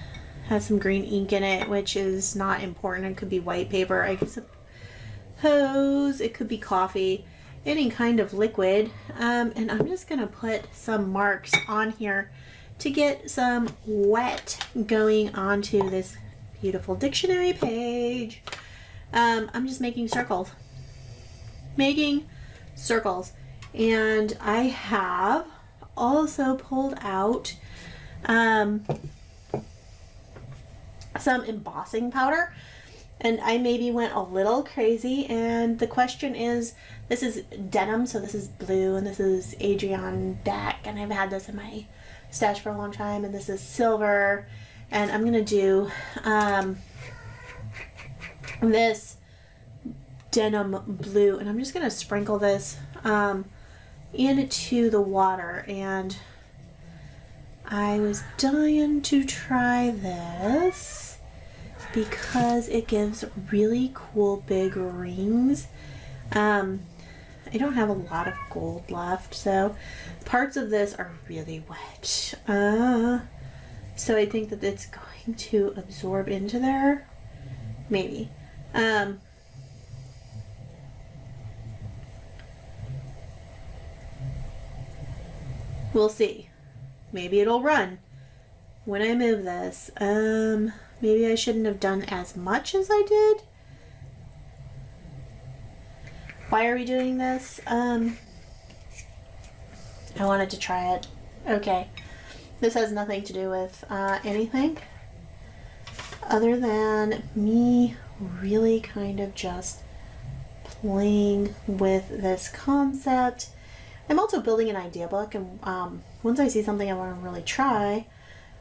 has some green ink in it, which is not important. It could be white paper, I suppose. It could be coffee, any kind of liquid. And I'm just gonna put some marks on here to get some wet going onto this beautiful dictionary page. I'm just making circles. And I have also pulled out some embossing powder, and I maybe went a little crazy, and the question is, this is denim, so this is blue, and this is Adirondack, and I've had this in my stash for a long time, and this is silver, and I'm gonna do this denim blue, and I'm just gonna sprinkle this into the water. And I was dying to try this because it gives really cool big rings. I don't have a lot of gold left, so parts of this are really wet. So I think that it's going to absorb into there. Maybe. We'll see. Maybe it'll run when I move this. Maybe I shouldn't have done as much as I did. Why are we doing this? I wanted to try it. Okay. This has nothing to do with anything other than me really kind of just playing with this concept. I'm also building an idea book, and once I see something I want to really try,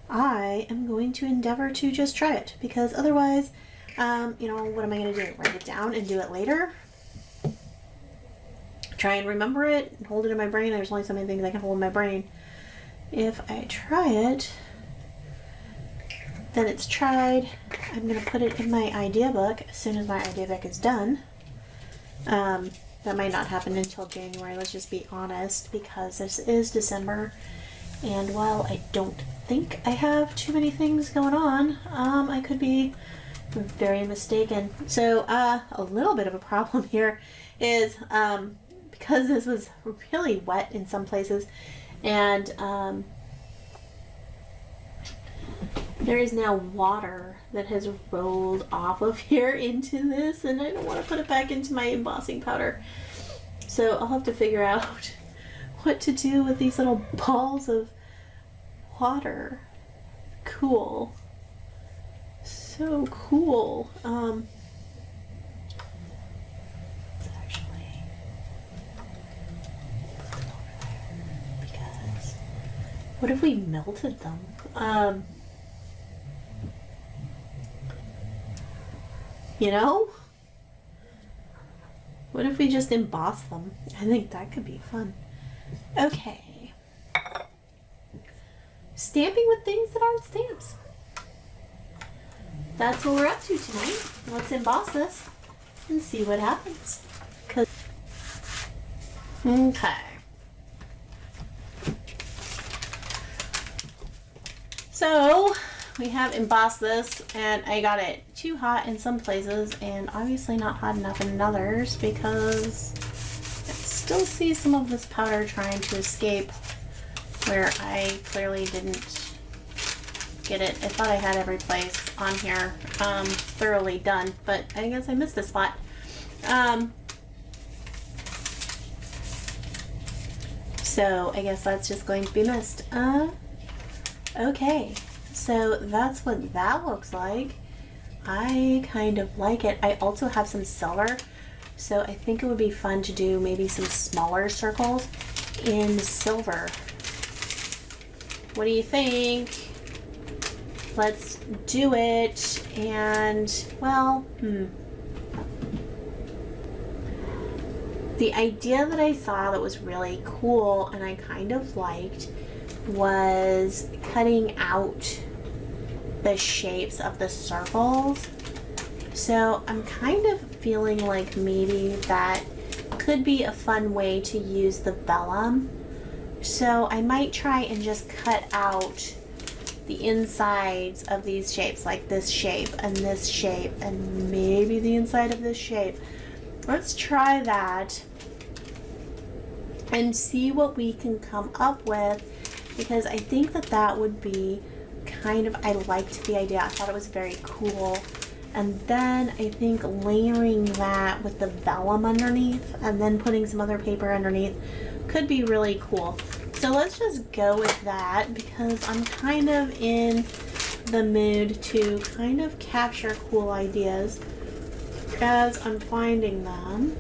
I am going to endeavor to just try it, because otherwise, you know, what am I going to do? Write it down and do it later? Try and remember it and hold it in my brain? There's only so many things I can hold in my brain. If I try it, then it's tried. I'm going to put it in my idea book as soon as my idea book is done. That might not happen until January, let's just be honest, because this is December. And while I don't think I have too many things going on, I could be very mistaken. So a little bit of a problem here is because this was really wet in some places, and there is now water that has rolled off of here into this, and I don't want to put it back into my embossing powder. So I'll have to figure out what to do with these little balls of water. Cool. So cool. Let's actually put them over there, because what if we melted them? You know? What if we just emboss them? I think that could be fun. Okay. Stamping with things that aren't stamps. That's what we're up to tonight. Let's emboss this and see what happens. Okay. So we have embossed this, and I got it too hot in some places and obviously not hot enough in others, because I still see some of this powder trying to escape where I clearly didn't get it. I thought I had every place on here thoroughly done, but I guess I missed a spot. So I guess that's just going to be missed. Okay, so that's what that looks like. I kind of like it. I also have some silver, so I think it would be fun to do maybe some smaller circles in silver. What do you think? Let's do it. And well, the idea that I saw that was really cool and I kind of liked was cutting out the shapes of the circles. So I'm kind of feeling like maybe that could be a fun way to use the vellum. So I might try and just cut out the insides of these shapes, like this shape and this shape and maybe the inside of this shape. Let's try that and see what we can come up with, because I think that that would be kind of, I liked the idea. I thought it was very cool. And then I think layering that with the vellum underneath and then putting some other paper underneath could be really cool. So let's just go with that, because I'm kind of in the mood to kind of capture cool ideas as I'm finding them.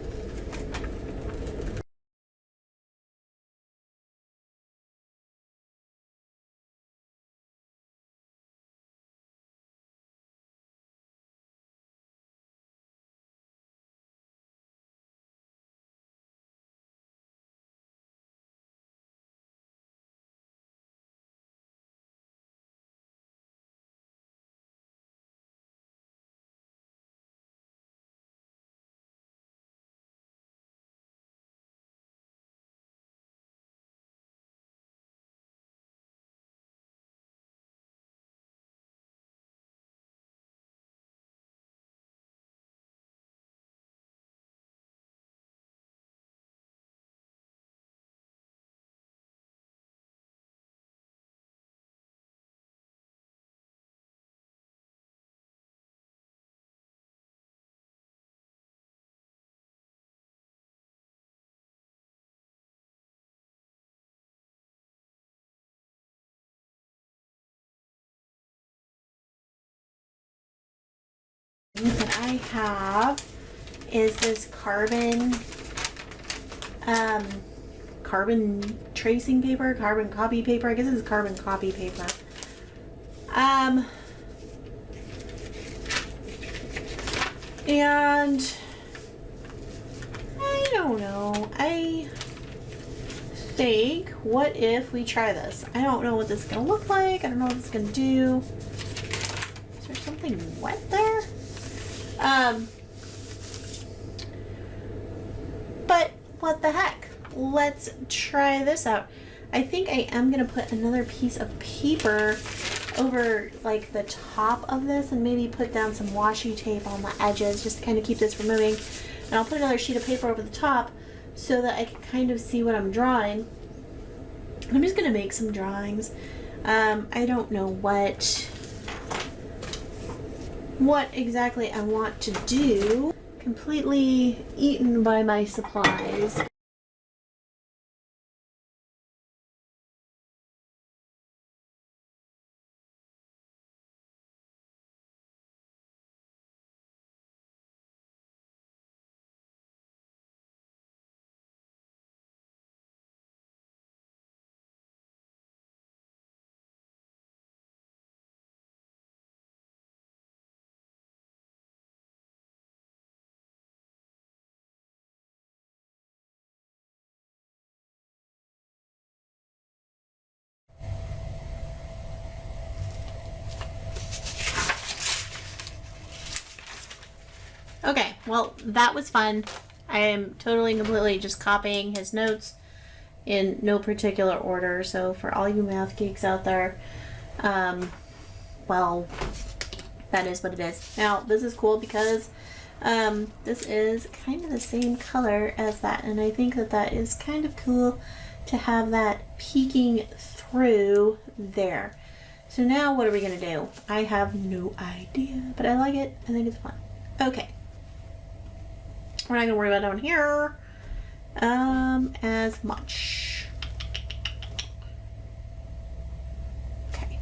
that I have is this carbon tracing paper, carbon copy paper. I guess it's carbon copy paper. And I don't know. I think, what if we try this? I don't know what this is gonna look like. I don't know what it's gonna do. Is there something wet there? But what the heck? Let's try this out. I think I am gonna put another piece of paper over like the top of this and maybe put down some washi tape on the edges just to kind of keep this from moving. And I'll put another sheet of paper over the top so that I can kind of see what I'm drawing. I'm just gonna make some drawings. I don't know what exactly I want to do. Completely eaten by my supplies. Okay, well, that was fun. I am totally and completely just copying his notes in no particular order. So for all you math geeks out there, well, that is what it is. Now, this is cool because this is kind of the same color as that. And I think that that is kind of cool to have that peeking through there. So now what are we going to do? I have no idea, but I like it. I think it's fun. Okay. We're not gonna worry about down here as much. Okay.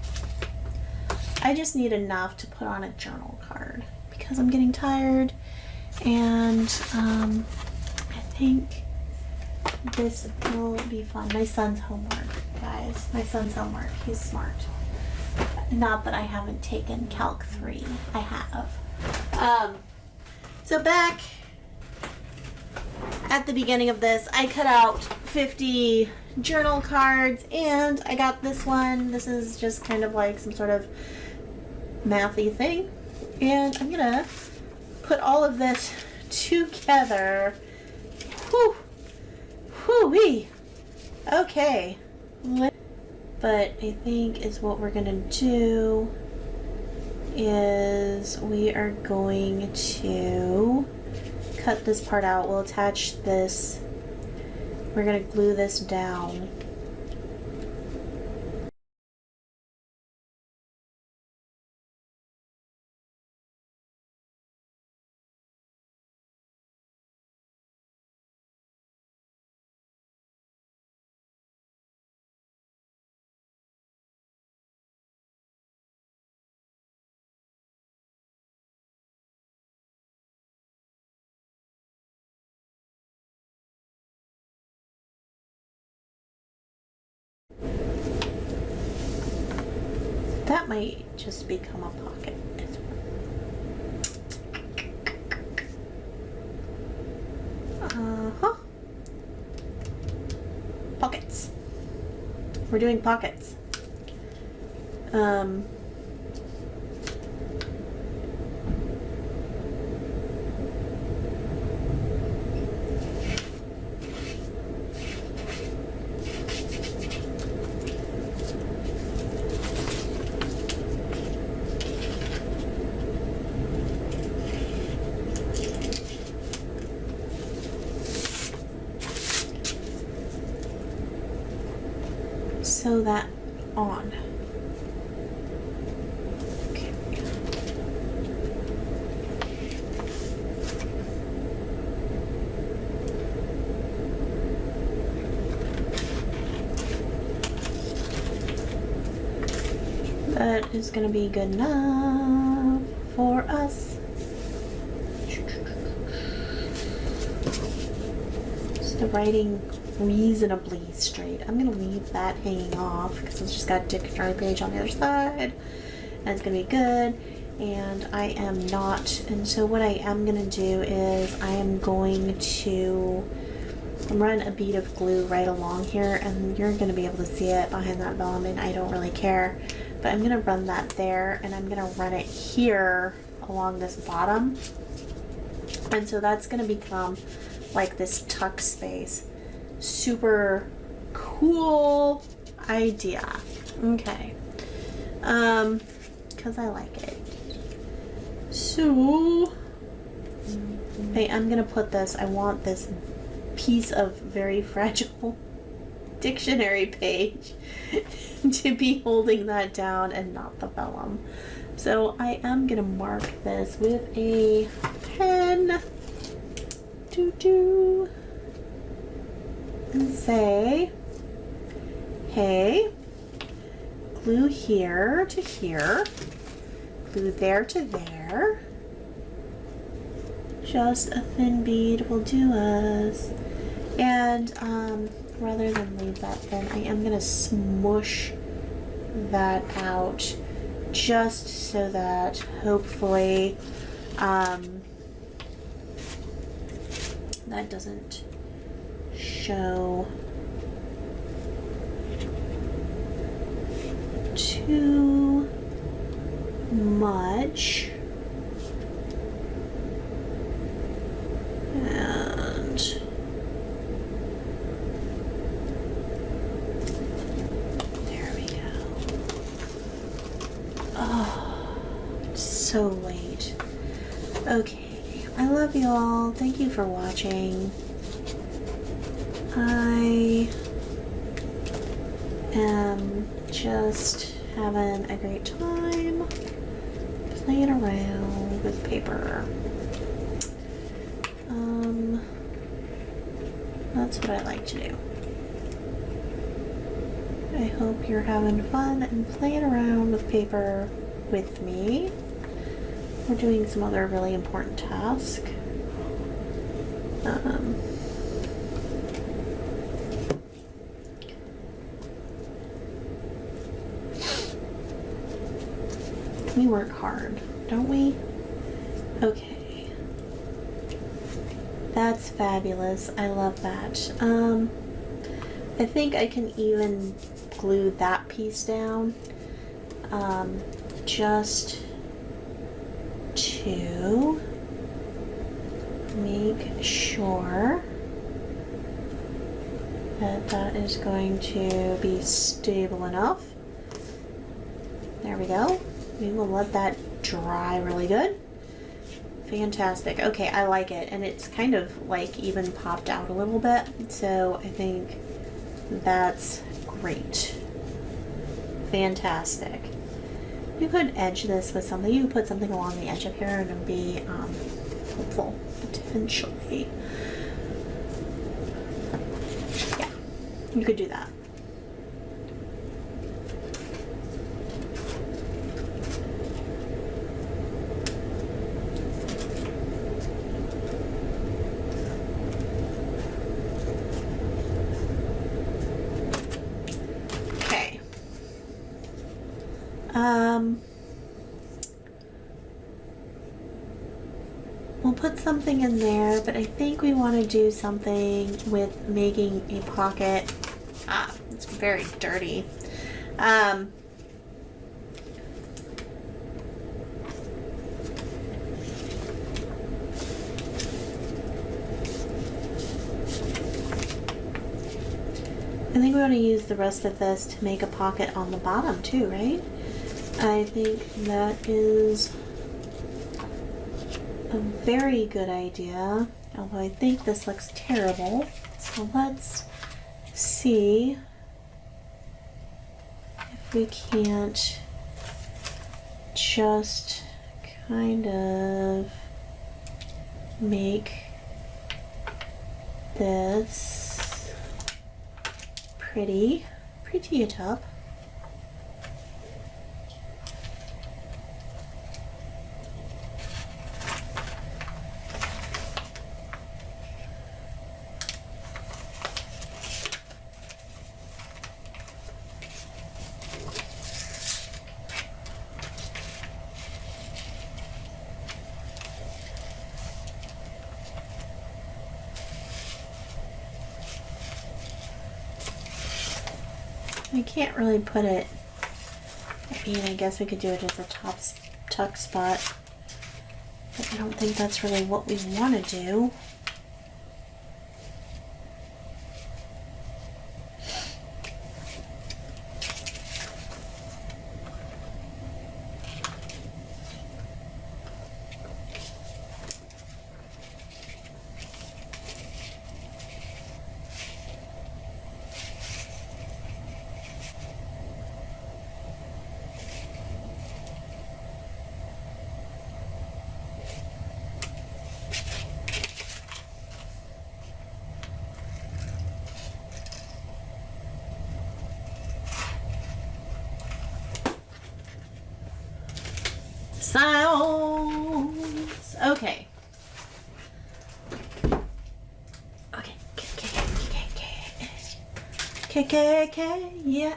I just need enough to put on a journal card because I'm getting tired, and I think this will be fun. My son's homework, guys. My son's homework. He's smart. Not that I haven't taken Calc 3. I have. So back at the beginning of this, I cut out 50 journal cards, and I got this one. This is just kind of like some sort of mathy thing. And I'm gonna put all of this together. Whew. Whew-wee. Okay. But I think is what we're gonna do is we are going to cut this part out. We'll attach this. We're going to glue this down. That might just become a pocket. Uh-huh. Pockets. We're doing pockets. Sew that on. Okay. That is going to be good enough for us. the writing reasonably straight. I'm gonna leave that hanging off because it's just got a dictionary page on the other side, and it's gonna be good. And I am not, and so what I am gonna do is I am going to run a bead of glue right along here, and you're gonna be able to see it behind that vellum, and I don't really care, but I'm gonna run that there, and I'm gonna run it here along this bottom, and so that's gonna become like this tuck space. Super cool idea. Okay, because I like it. So I am gonna put this, I want this piece of very fragile dictionary page to be holding that down and not the vellum. So I am gonna mark this with a pen and say, hey, glue here to here, glue there to there. Just a thin bead will do us. And rather than leave that thin, I am gonna smush that out just so that hopefully that doesn't show too much. And there we go. Oh, it's so late. Okay, I love you all. Thank you for watching. I am just having a great time playing around with paper. That's what I like to do. I hope you're having fun and playing around with paper with me. We're doing some other really important task. We work hard, don't we? Okay. That's fabulous. I love that. I think I can even glue that piece down just to make sure that that is going to be stable enough. There we go. We will let that dry really good. Fantastic. Okay, I like it, and it's kind of like even popped out a little bit, so I think that's great. Fantastic. You could edge this with something. You could put something along the edge of here and it'll be helpful, potentially. Yeah, you could do that. We'll put something in there, but I think we want to do something with making a pocket. Ah, it's very dirty. I think we want to use the rest of this to make a pocket on the bottom too, right? I think that is a very good idea, although I think this looks terrible. So let's see if we can't just kind of make this pretty it up. I can't really put it. I mean, I guess we could do it as a top tuck spot, but I don't think that's really what we want to do. Sounds. Okay. Okay. K, yeah.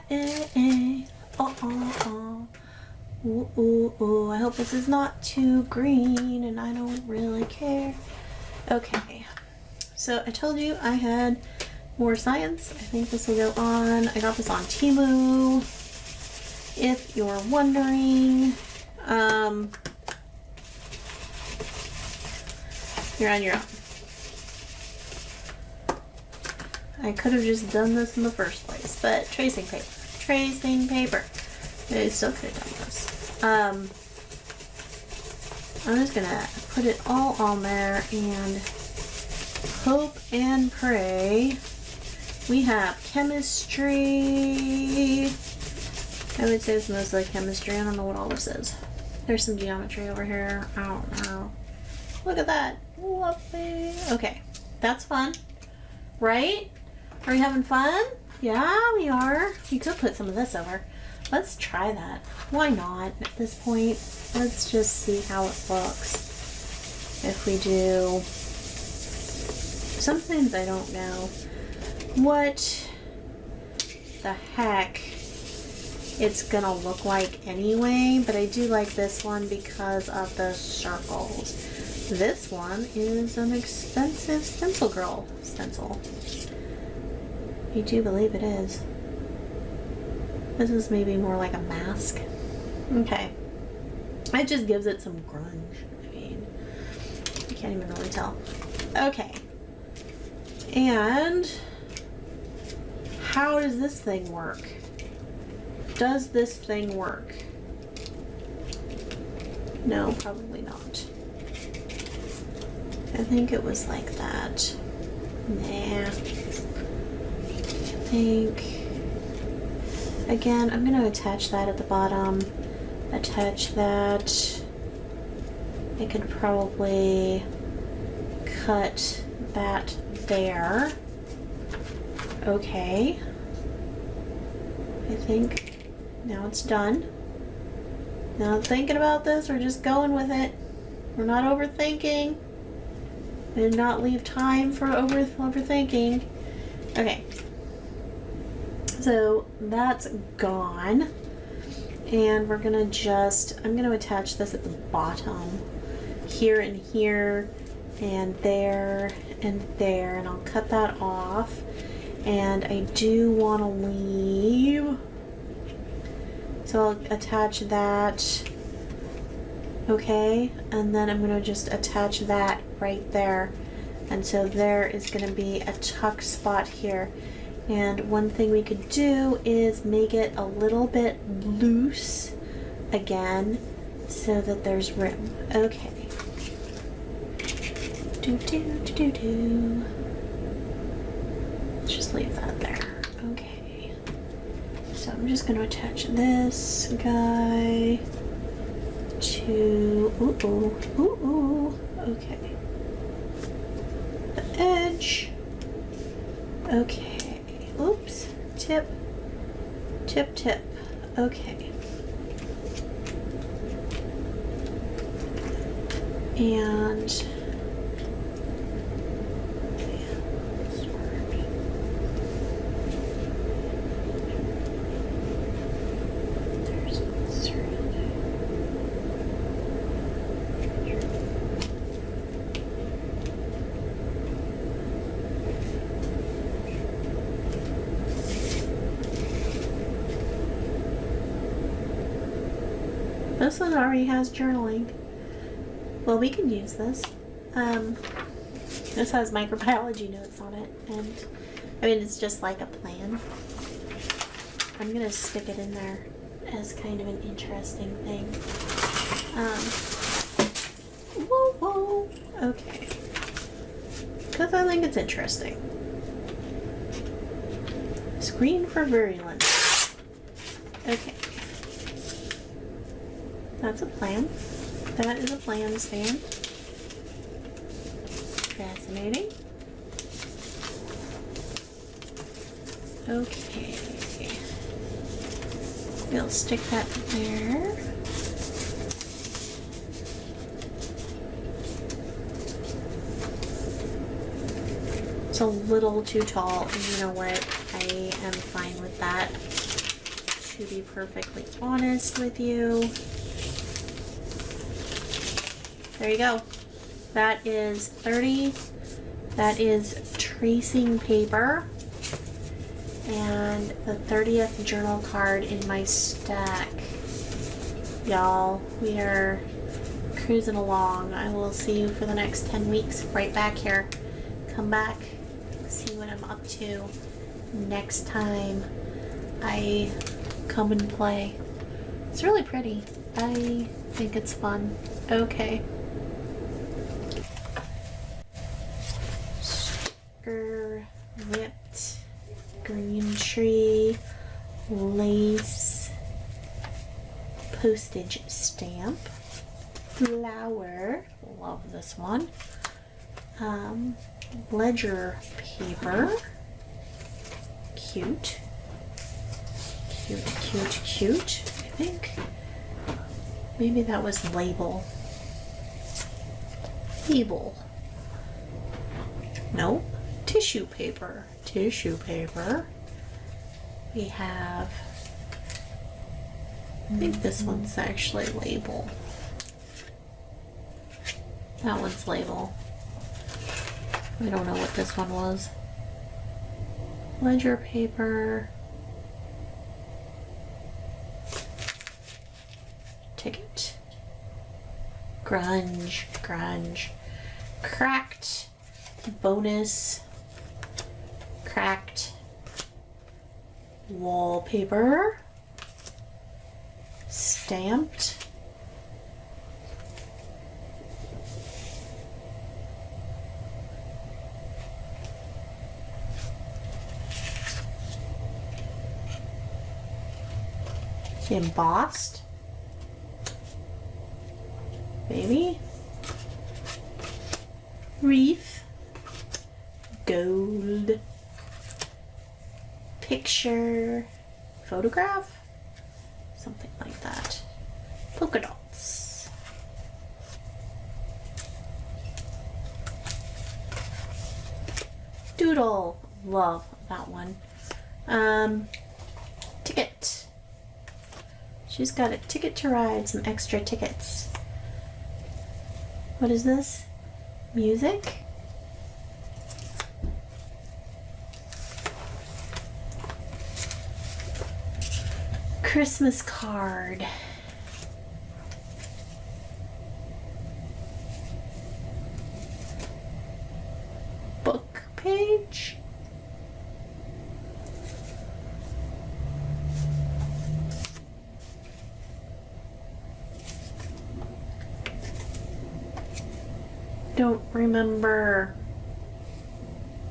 Oh. Ooh. I hope this is not too green, and I don't really care. Okay. So I told you I had more science. I think this will go on. I got this on Temu. If you're wondering, you're on your own. I could have just done this in the first place, but tracing paper. I still could have done this. I'm just gonna put it all on there and hope and pray. We have chemistry. I would say it's mostly chemistry. I don't know what all this is. There's some geometry over here. I don't know. Look at that. Lovely. Okay. That's fun. Right? Are we having fun? Yeah, we are. We could put some of this over. Let's try that. Why not at this point? Let's just see how it looks. If we do... Sometimes I don't know what the heck it's gonna look like anyway, but I do like this one because of the circles. This one is an expensive stencil girl stencil. I do believe it is. This is maybe more like a mask. Okay. It just gives it some grunge. I mean, I can't even really tell. Okay. And how does this thing work? Does this thing work? No, probably not. I think it was like that. Nah. I think... Again, I'm going to attach that at the bottom. Attach that. I could probably cut that there. Okay. I think now it's done. Not thinking about this, we're just going with it. We're not overthinking. We did not leave time for overthinking. Okay. So that's gone. And we're gonna I'm gonna attach this at the bottom. Here and here and there and there. And I'll cut that off. And I do want to leave. So I'll attach that. Okay. And then I'm gonna just attach that right there. And so there is gonna be a tuck spot here. And one thing we could do is make it a little bit loose again so that there's room. Okay. Let's just leave that there. Okay. So I'm just going to attach this guy to... Ooh. Okay. The edge. Okay. Oops, tip. Okay. And This one already has journaling. Well, we can use this. This has microbiology notes on it, and I mean, it's just like a plan. I'm gonna stick it in there as kind of an interesting thing. Whoa. Okay. Because I think it's interesting. Screen for virulence. Okay. That's a plan. That is a plan stand. Fascinating. Okay. We'll stick that there. It's a little too tall, and you know what? I am fine with that. To be perfectly honest with you. There you go. That is 30. That is tracing paper. And the 30th journal card in my stack. Y'all, we are cruising along. I will see you for the next 10 weeks right back here. Come back, see what I'm up to next time I come and play. It's really pretty. I think it's fun. Okay. Ripped green tree lace postage stamp flower, love this one. Ledger paper, cute, I think maybe that was label, no, tissue paper. We have, I think this one's actually label. That one's label. I don't know what this one was. Ledger paper. Ticket. Grunge. Cracked. Bonus. Cracked. Wallpaper. Stamped. Embossed, maybe, wreath, gold, picture, photograph, something like that, polka dots, doodle, love that one, ticket. She's got a ticket to ride, some extra tickets. What is this? Music? Christmas card. Book page? Don't remember.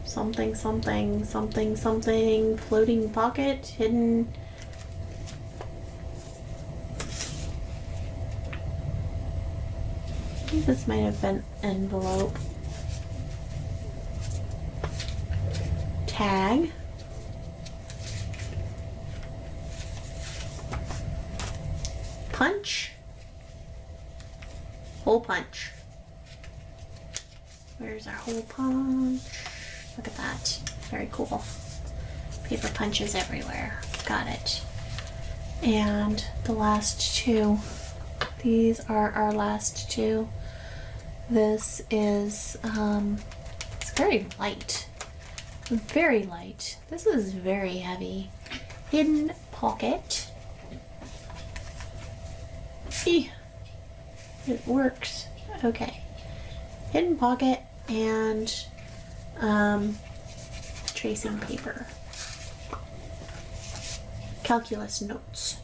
Something, floating pocket, hidden. I think this might have been envelope. Tag. Punch. Hole punch. Where's our hole punch? Look at that. Very cool. Paper punches everywhere. Got it. And the last two. These are our last two. This is, it's very light. Very light. This is very heavy. Hidden pocket. Eeh. It works. Okay. Hidden pocket and tracing paper. Calculus notes.